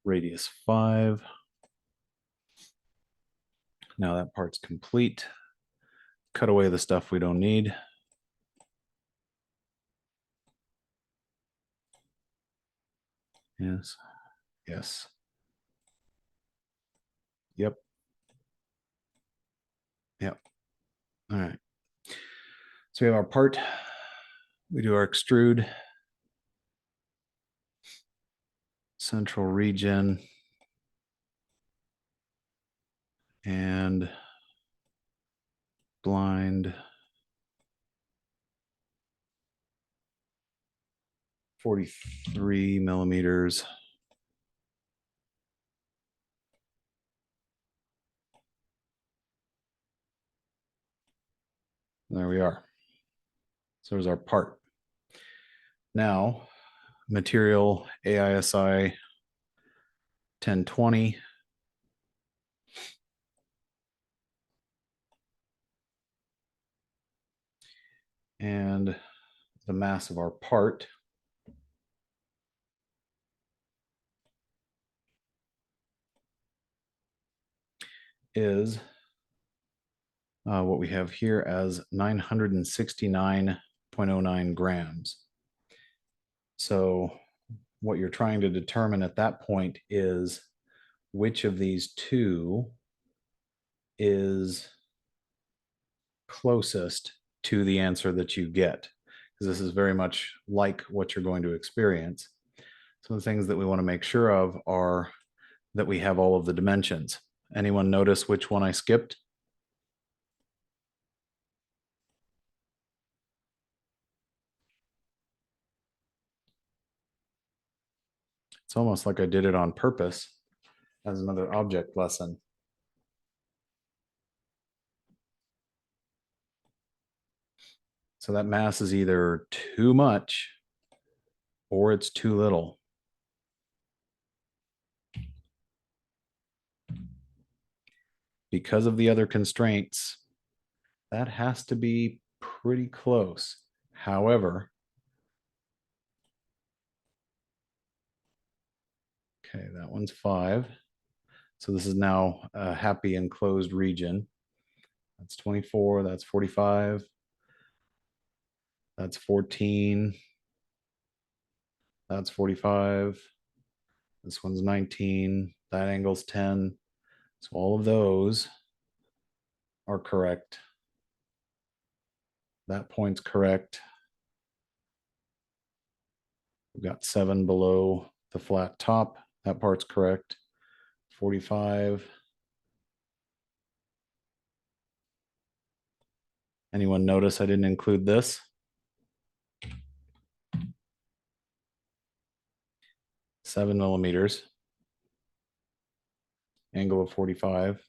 radius 5. Now that part's complete. Cut away the stuff we don't need. Yes. Yes. Yep. Yep. All right. So we have our part. We do our extrude. Central region. And blind. 43 millimeters. There we are. So there's our part. Now, material AISI 1020. And the mass of our part is what we have here as 969.09 grams. So what you're trying to determine at that point is which of these two is closest to the answer that you get, because this is very much like what you're going to experience. Some of the things that we want to make sure of are that we have all of the dimensions. Anyone notice which one I skipped? It's almost like I did it on purpose as another object lesson. So that mass is either too much or it's too little. Because of the other constraints, that has to be pretty close. However, okay, that one's 5. So this is now a happy enclosed region. That's 24, that's 45, that's 14, that's 45, this one's 19, that angle's 10. So all of those are correct. That point's correct. We've got 7 below the flat top. That part's correct. 45. Anyone notice I didn't include this? Seven millimeters. Angle of 45.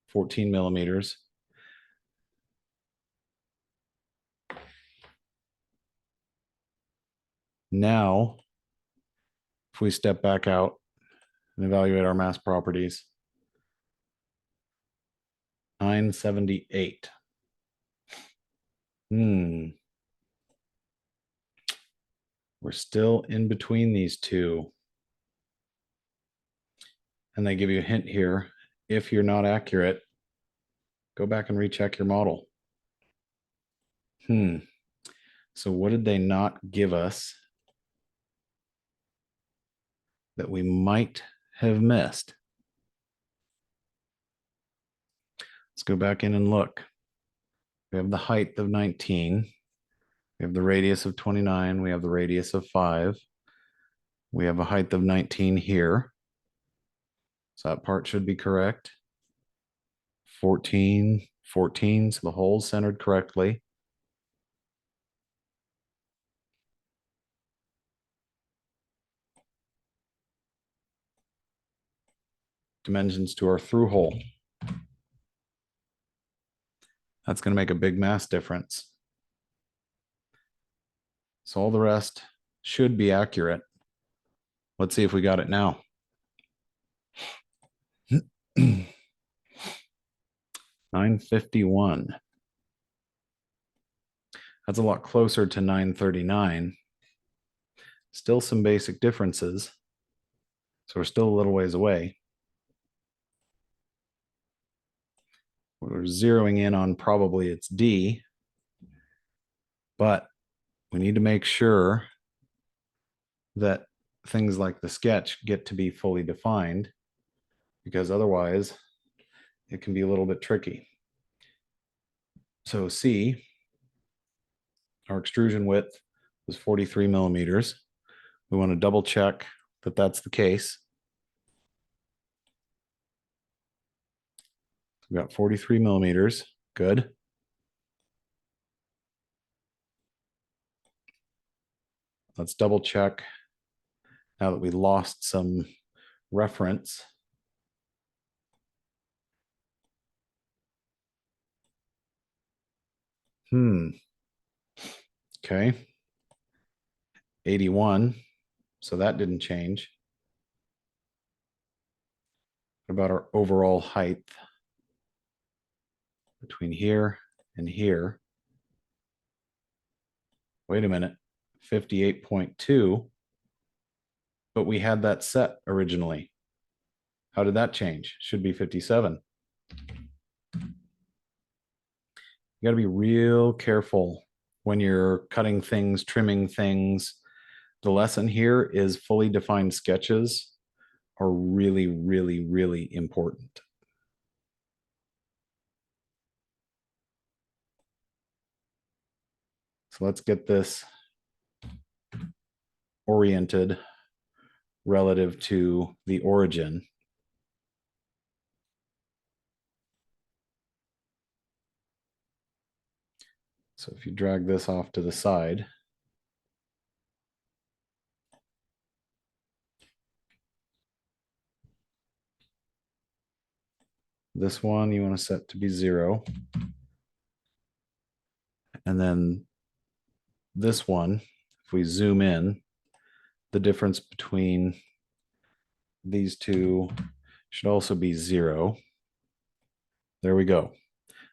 14 millimeters. Now, if we step back out and evaluate our mass properties, 978. We're still in between these two. And they give you a hint here. If you're not accurate, go back and recheck your model. So what did they not give us that we might have missed? Let's go back in and look. We have the height of 19. We have the radius of 29. We have the radius of 5. We have a height of 19 here. So that part should be correct. 14, 14. So the hole's centered correctly. Dimensions to our through hole. That's going to make a big mass difference. So all the rest should be accurate. Let's see if we got it now. 951. That's a lot closer to 939. Still some basic differences. So we're still a little ways away. We're zeroing in on probably it's D, but we need to make sure that things like the sketch get to be fully defined, because otherwise it can be a little bit tricky. So C, our extrusion width was 43 millimeters. We want to double check that that's the case. We got 43 millimeters. Good. let's double check now that we lost some reference. Okay. 81. So that didn't change. What about our overall height between here and here? Wait a minute. 58.2. But we had that set originally. How did that change? Should be 57. You got to be real careful when you're cutting things, trimming things. The lesson here is fully defined sketches are really, really, really important. So let's get this oriented relative to the origin. So if you drag this off to the side, this one you want to set to be 0. And then this one, if we zoom in, the difference between these two should also be 0. There we go.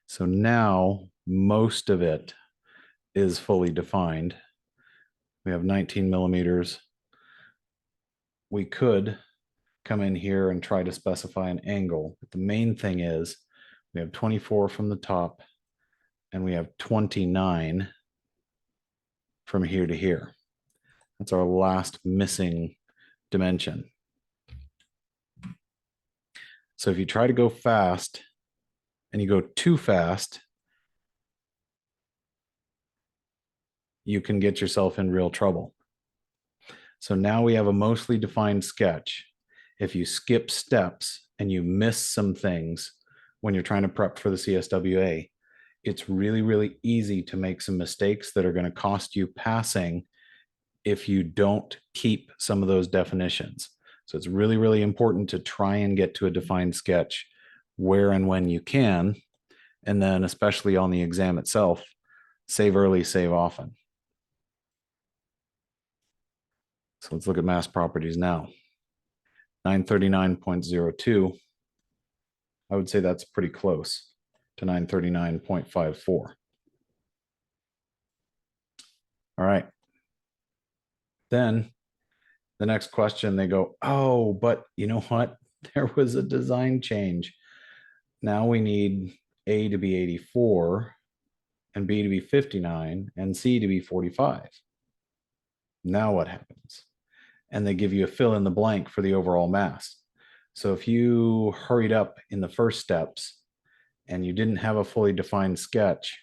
So now most of it is fully defined. We have 19 millimeters. We could come in here and try to specify an angle. But the main thing is we have 24 from the top and we have 29 from here to here. That's our last missing dimension. So if you try to go fast and you go too fast, you can get yourself in real trouble. So now we have a mostly defined sketch. If you skip steps and you miss some things when you're trying to prep for the CSWA, it's really, really easy to make some mistakes that are going to cost you passing if you don't keep some of those definitions. So it's really, really important to try and get to a defined sketch where and when you can. And then especially on the exam itself, save early, save often. So let's look at mass properties now. 939.02. I would say that's pretty close to 939.54. All right. Then the next question, they go, oh, but you know what? There was a design change. Now we need A to be 84 and B to be 59 and C to be 45. Now what happens? And they give you a fill in the blank for the overall mass. So if you hurried up in the first steps and you didn't have a fully defined sketch,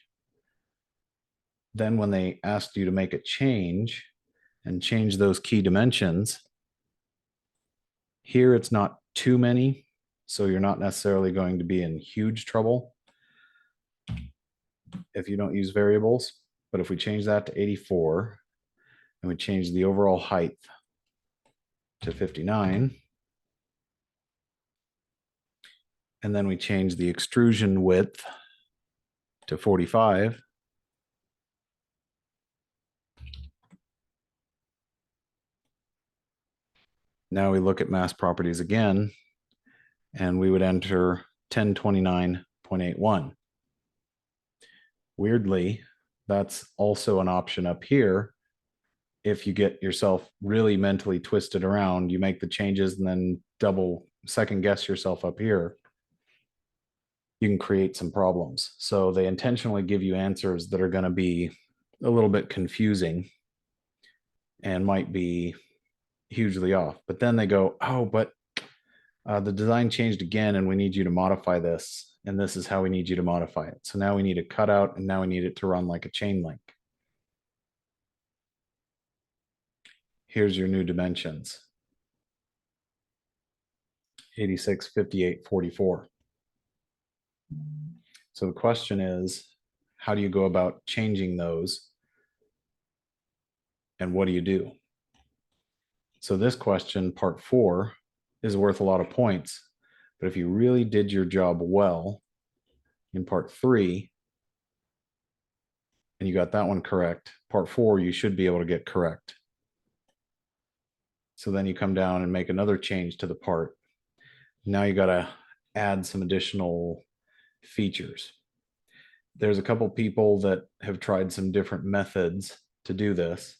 then when they asked you to make a change and change those key dimensions, here it's not too many, so you're not necessarily going to be in huge trouble if you don't use variables. But if we change that to 84 and we change the overall height to 59, and then we change the extrusion width to 45, now we look at mass properties again, and we would enter 1029.81. Weirdly, that's also an option up here. If you get yourself really mentally twisted around, you make the changes and then double second guess yourself up here, you can create some problems. So they intentionally give you answers that are going to be a little bit confusing and might be hugely off. But then they go, oh, but the design changed again and we need you to modify this. And this is how we need you to modify it. So now we need a cutout and now we need it to run like a chain link. Here's your new dimensions. 86, 58, 44. So the question is, how do you go about changing those And what do you do? So this question, part 4, is worth a lot of points. But if you really did your job well in part 3, and you got that one correct, part 4, you should be able to get correct. So then you come down and make another change to the part. Now you got to add some additional features. There's a couple people that have tried some different methods to do this,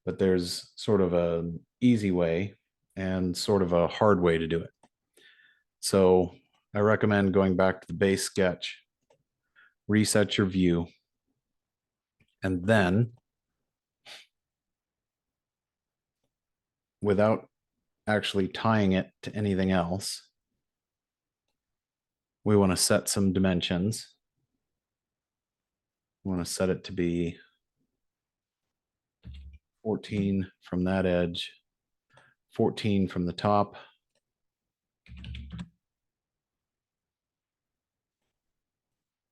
but there's sort of an easy way and sort of a hard way to do it. So I recommend going back to the base sketch, reset your view, and then without actually tying it to anything else, we want to set some dimensions. We want to set it to be 14 from that edge, 14 from the top,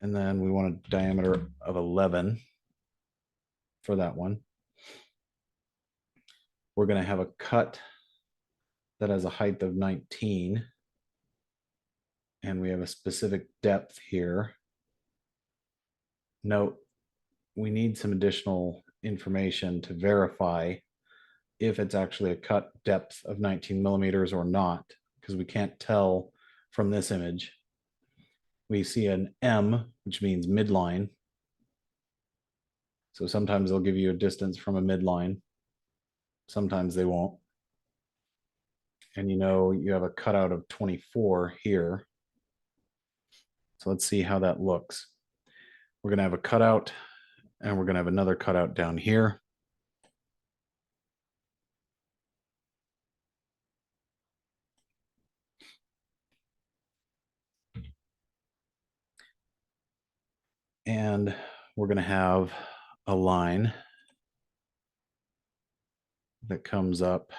and then we want a diameter of 11 for that one. We're going to have a cut that has a height of 19, and we have a specific depth here. Note, we need some additional information to verify if it's actually a cut depth of 19 millimeters or not, because we can't tell from this image. We see an M, which means midline. So sometimes they'll give you a distance from a midline. Sometimes they won't. And you know, you have a cutout of 24 here. So let's see how that looks. We're going to have a cutout, and we're going to have another cutout down here. And we're going to have a line that comes up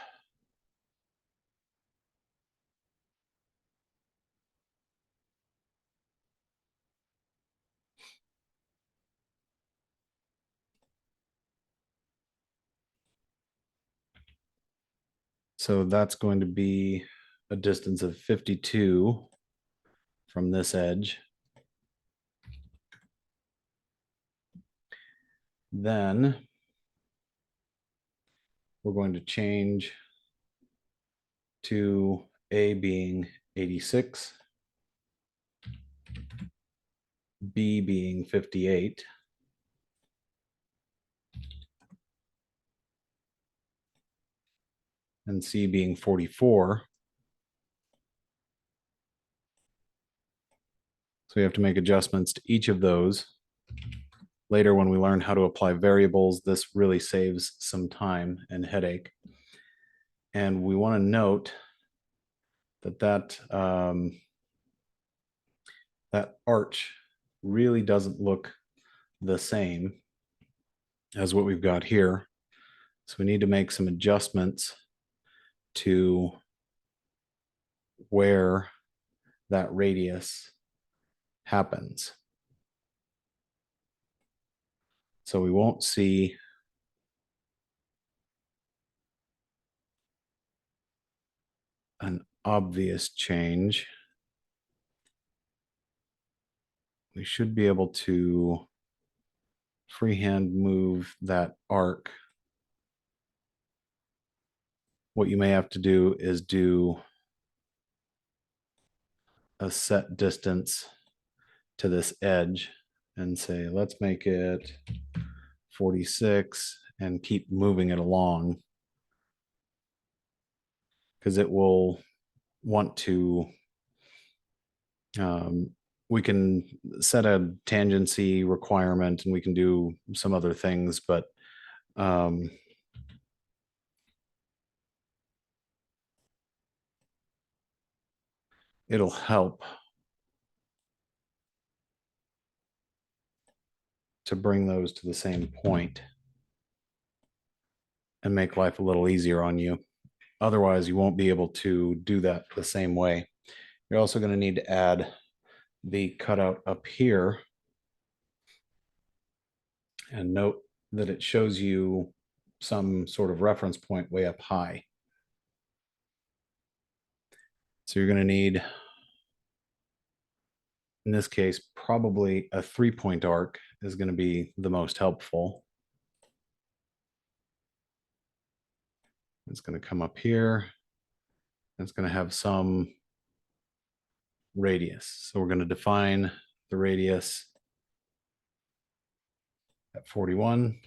so that's going to be a distance of 52 from this edge. Then we're going to change to A being 86, B being 58, and C being 44. So we have to make adjustments to each of those. Later, when we learn how to apply variables, this really saves some time and headache. And we want to note that that arch really doesn't look the same as what we've got here. So we need to make some adjustments to where that radius happens. So we won't see an obvious change. We should be able to freehand move that arc. What you may have to do is do a set distance to this edge and say, let's make it 46 and keep moving it along, because it will want to, we can set a tangency requirement and we can do some other things, but it'll help to bring those to the same point and make life a little easier on you. Otherwise, you won't be able to do that the same way. You're also going to need to add the cutout up here, and note that it shows you some sort of reference point way up high. So you're going to need, in this case, probably a 3-point arc is going to be the most helpful. It's going to come up here. It's going to have some radius. So we're going to define the radius at 41.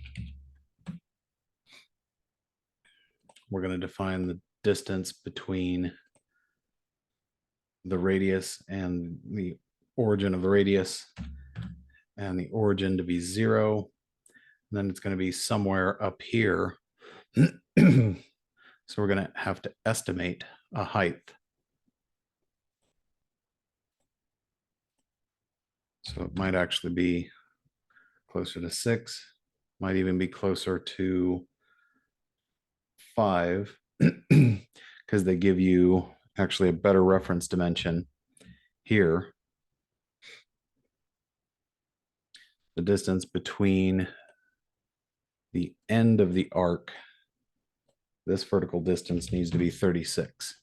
We're going to define the distance between the radius and the origin of the radius, and the origin to be 0. And then it's going to be somewhere up here. So we're going to have to estimate a height. So it might actually be closer to 6, might even be closer to 5, because they give you actually a better reference dimension here. The distance between the end of the arc, this vertical distance needs to be 36.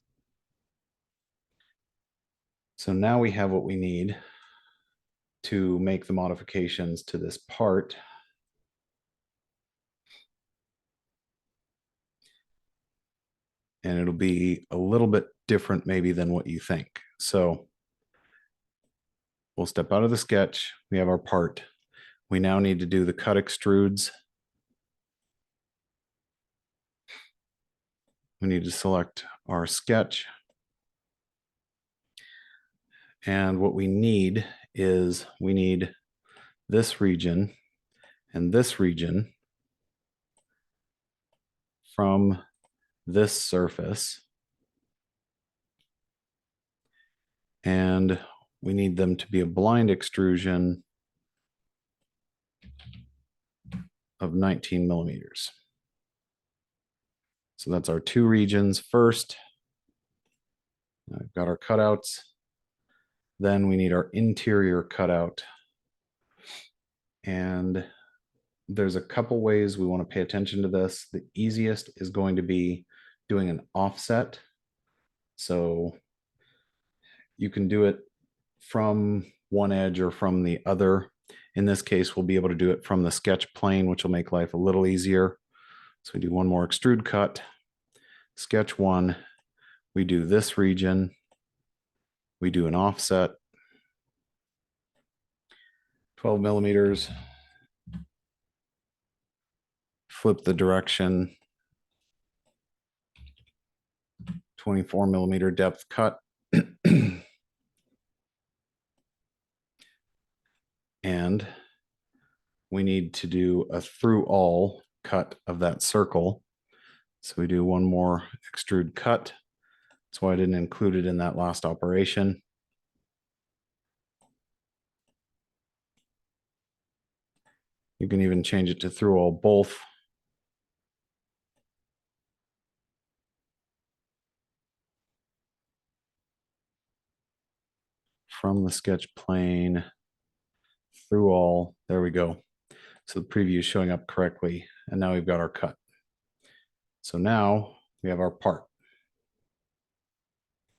So now we have what we need to make the modifications to this part. And it'll be a little bit different maybe than what you think. So we'll step out of the sketch. We have our part. We now need to do the cut extrudes. We need to select our sketch. And what we need is we need this region and this region from this surface. And we need them to be a blind extrusion of 19 millimeters. So that's our 2 regions first. I've got our cutouts. Then we need our interior cutout. And there's a couple ways we want to pay attention to this. The easiest is going to be doing an offset. So you can do it from one edge or from the other. In this case, we'll be able to do it from the sketch plane, which will make life a little easier. So we do one more extrude cut, sketch 1, we do this region, we do an offset, 12 millimeters, flip the direction, 24 millimeter depth cut. And we need to do a through all cut of that circle. So we do one more extrude cut. That's why I didn't include it in that last operation. You can even change it to through all both. From the sketch plane, through all, there we go. So the preview is showing up correctly. And now we've got our cut. So now we have our part.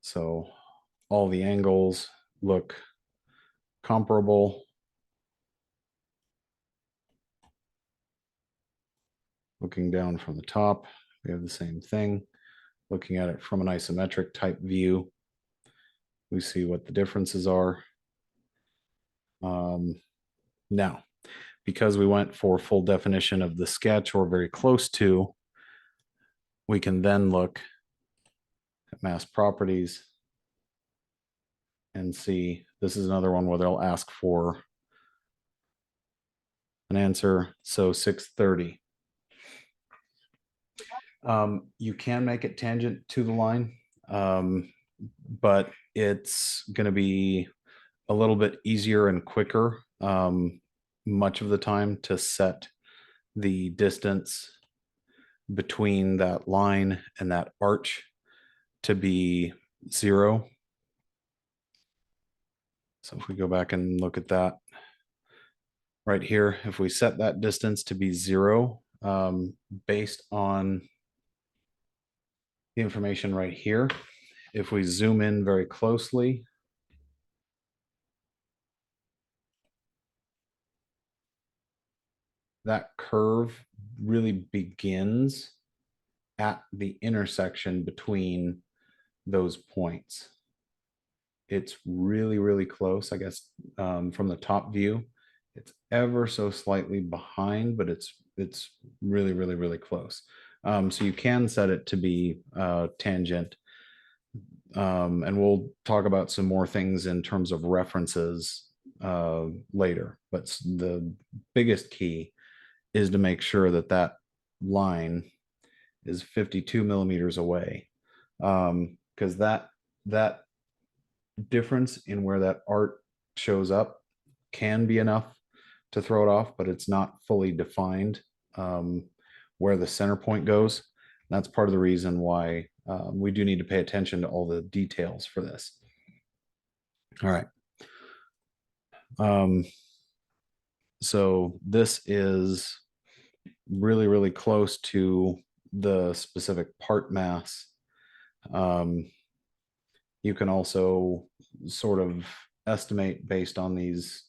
So all the angles look comparable. Looking down from the top, we have the same thing. Looking at it from an isometric type view, we see what the differences are. Now, because we went for full definition of the sketch or very close to, we can then look at mass properties and see, this is another one where they'll ask for an answer. So 630. You can make it tangent to the line, but it's going to be a little bit easier and quicker much of the time to set the distance between that line and that arch to be 0. So if we go back and look at that right here, if we set that distance to be 0, based on the information right here. If we zoom in very closely, that curve really begins at the intersection between those points. It's really, really close, I guess, from the top view. It's ever so slightly behind, but it's really, really, really close. So you can set it to be tangent. And we'll talk about some more things in terms of references later. But the biggest key is to make sure that that line is 52 millimeters away, because that difference in where that art shows up can be enough to throw it off, but it's not fully defined where the center point goes. That's part of the reason why we do need to pay attention to all the details for this. All right. So this is really, really close to the specific part mass. You can also sort of estimate based on these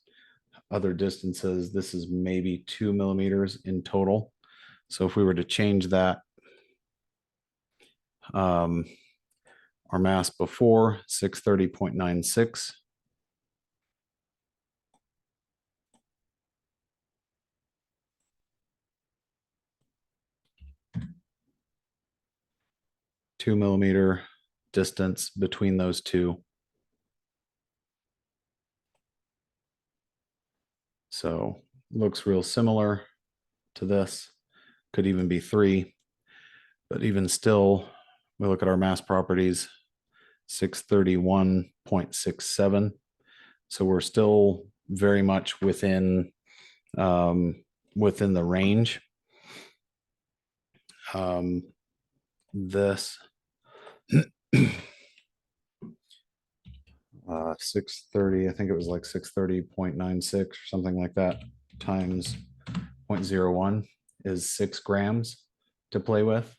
other distances. This is maybe 2 millimeters in total. So if we were to change that, our mass before 630.96. Two-millimeter distance between those two. So looks real similar to this. Could even be 3, but even still, we look at our mass properties, 631.67. So we're still very much within the range. This 630, I think it was like 630.96 or something like that, times 0.01 is 6 grams to play with.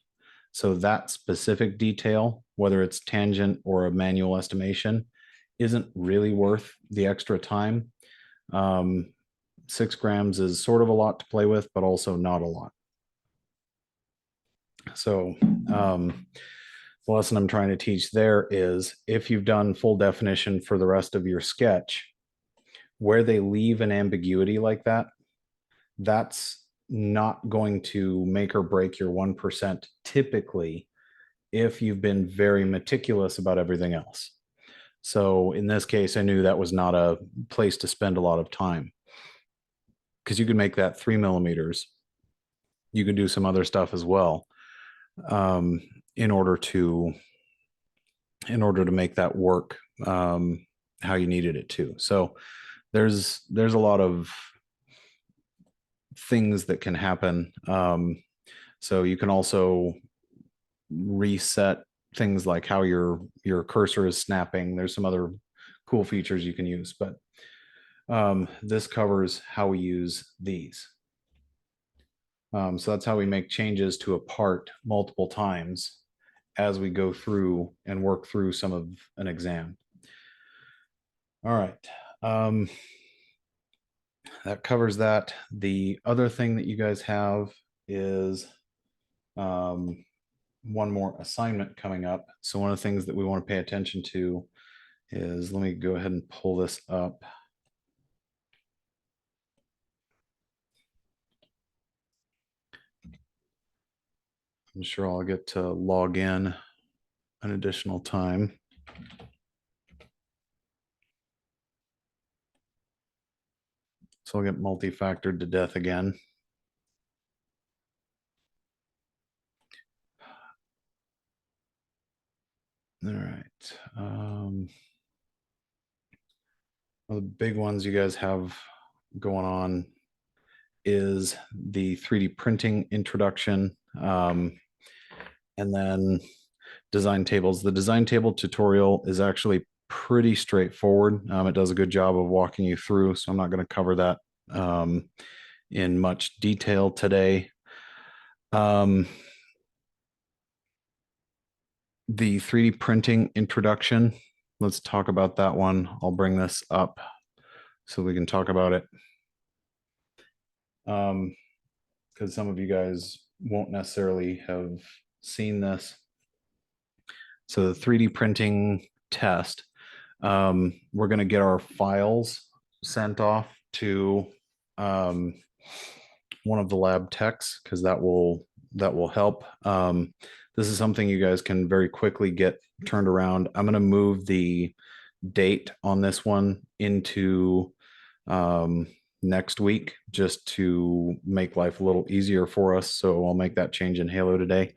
So that specific detail, whether it's tangent or a manual estimation, isn't really worth the extra time. 6 grams is sort of a lot to play with, but also not a lot. So the lesson I'm trying to teach there is, if you've done full definition for the rest of your sketch, where they leave an ambiguity like that, that's not going to make or break your 1% typically, if you've been very meticulous about everything else. So in this case, I knew that was not a place to spend a lot of time, because you could make that 3 millimeters. You could do some other stuff as well, in order to make that work how you needed it to. So there's a lot of things that can happen. So you can also reset things like how your cursor is snapping. There's some other cool features you can use, but this covers how we use these. So that's how we make changes to a part multiple times as we go through and work through some of an exam. All right. That covers that. The other thing that you guys have is one more assignment coming up. So one of the things that we want to pay attention to is, let me go ahead and pull this up. I'm sure I'll get to log in an additional time. So I'll get multi-factored to death again. All right. One of the big ones you guys have going on is the 3D printing introduction, and then design tables. The design table tutorial is actually pretty straightforward. It does a good job of walking you through, so I'm not going to cover that in much detail today. Um, the 3D printing introduction. Let's talk about that one. I'll bring this up so we can talk about it. Because some of you guys won't necessarily have seen this. So the 3D printing test, we're going to get our files sent off to um, one of the lab techs because that will help. This is something you guys can very quickly get turned around. I'm going to move the date on this one into next week just to make life a little easier for us. So I'll make that change in Halo today.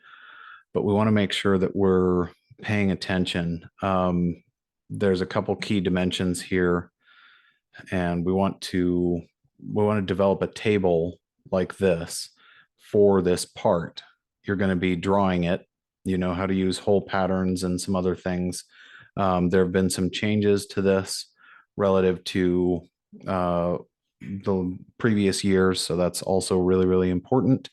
But we want to make sure that we're paying attention. There's a couple key dimensions here, and we want to develop a table like this for this part. You're going to be drawing it. You know how to use hole patterns and some other things. There have been some changes to this relative to the previous years, so that's also really, really important.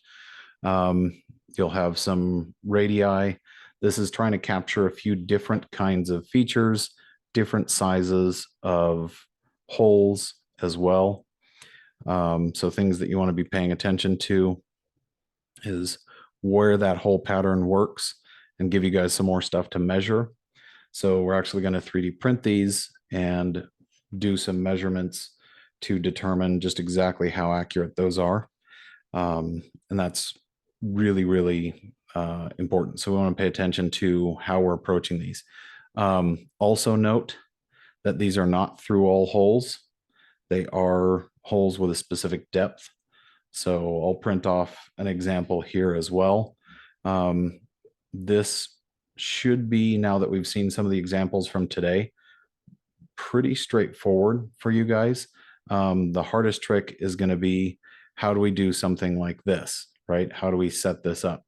You'll have some radii. This is trying to capture a few different kinds of features, different sizes of holes as well. So things that you want to be paying attention to is where that hole pattern works and give you guys some more stuff to measure. So we're actually going to 3D print these and do some measurements to determine just exactly how accurate those are. And that's really, really important. So we want to pay attention to how we're approaching these. Also note that these are not through all holes. They are holes with a specific depth. So I'll print off an example here as well. This should be, now that we've seen some of the examples from today, pretty straightforward for you guys. The hardest trick is going to be, how do we do something like this, right? How do we set this up?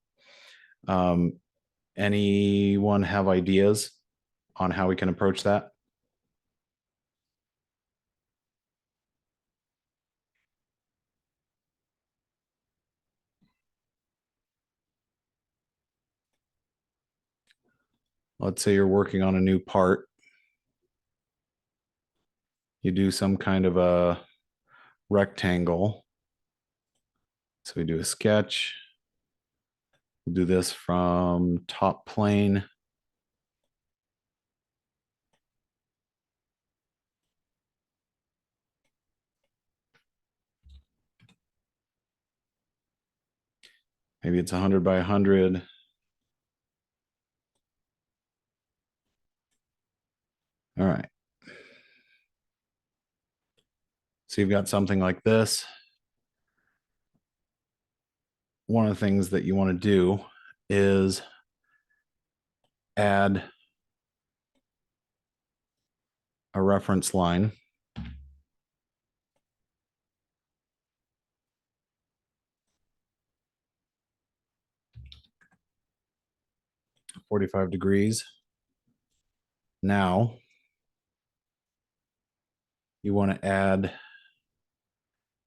Anyone have ideas on how we can approach that? Let's say you're working on a new part. You do some kind of a rectangle. So we do a sketch. We'll do this from top plane. Maybe it's 100 by 100. All right. So you've got something like this. One of the things that you want to do is add a reference line. .45 degrees. Now you want to add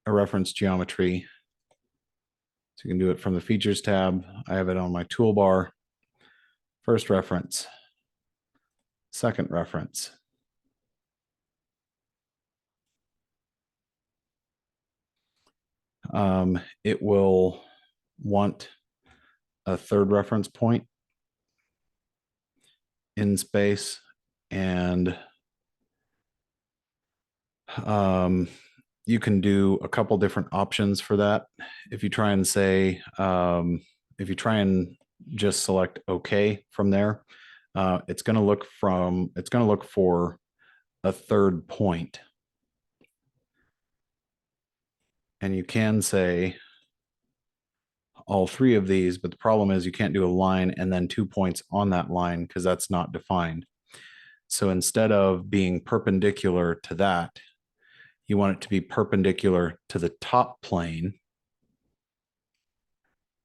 a reference geometry. So you can do it from the features tab. I have it on my toolbar. First reference, second reference. It will want a third reference point in space, and you can do a couple different options for that. If you try and say, if you try and just select OK from there, it's going to look for a third point. And you can say all three of these, but the problem is you can't do a line and then 2 points on that line because that's not defined. So instead of being perpendicular to that, you want it to be perpendicular to the top plane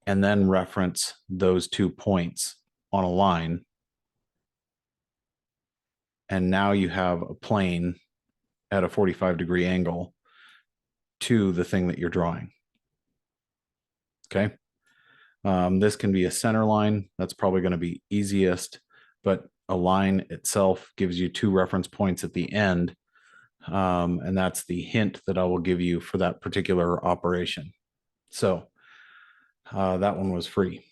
and then reference those 2 points on a line. And now you have a plane at a 45-degree angle to the thing that you're drawing. Okay. This can be a center line. That's probably going to be easiest, but a line itself gives you 2 reference points at the end. And that's the hint that I will give you for that particular operation. So that one was free.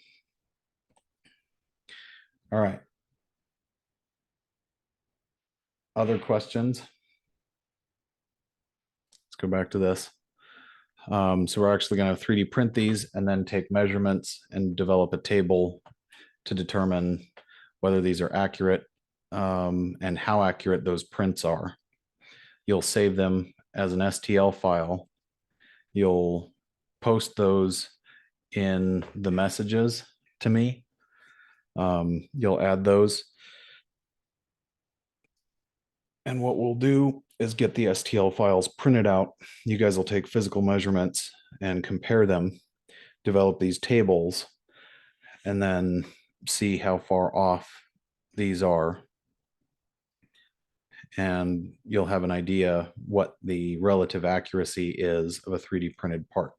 All right. Other questions? Let's go back to this. So we're actually going to 3D print these and then take measurements and develop a table to determine whether these are accurate and how accurate those prints are. You'll save them as an STL file. You'll post those in the messages to me. You'll add those. And what we'll do is get the STL files printed out. You guys will take physical measurements and compare them, develop these tables, and then see how far off these are. And you'll have an idea what the relative accuracy is of a 3D printed part.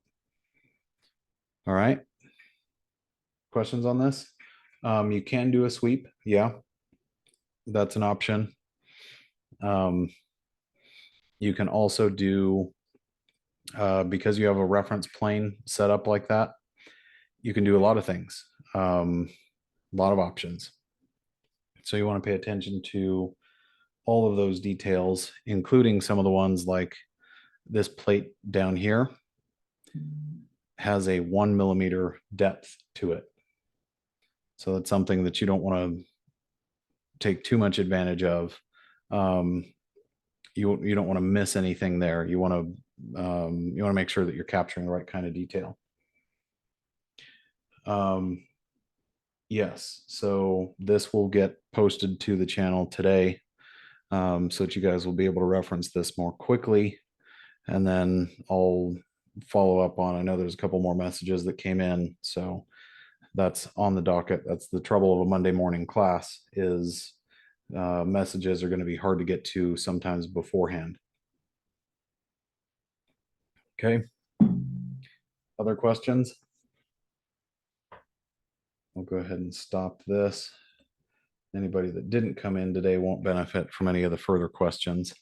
All right. Questions on this? You can do a sweep. Yeah, that's an option. You can also do, because you have a reference plane set up like that, you can do a lot of things, a lot of options. So you want to pay attention to all of those details, including some of the ones like this plate down here has a 1 millimeter depth to it. So that's something that you don't want to take too much advantage of. You don't want to miss anything there. You want to make sure that you're capturing the right kind of detail. Yes, so this will get posted to the channel today, so that you guys will be able to reference this more quickly. And then I'll follow up on, I know there's a couple more messages that came in, so that's on the docket. That's the trouble of a Monday morning class, is messages are going to be hard to get to sometimes beforehand. Okay. Other questions? I'll go ahead and stop this. Anybody that didn't come in today won't benefit from any of the further questions.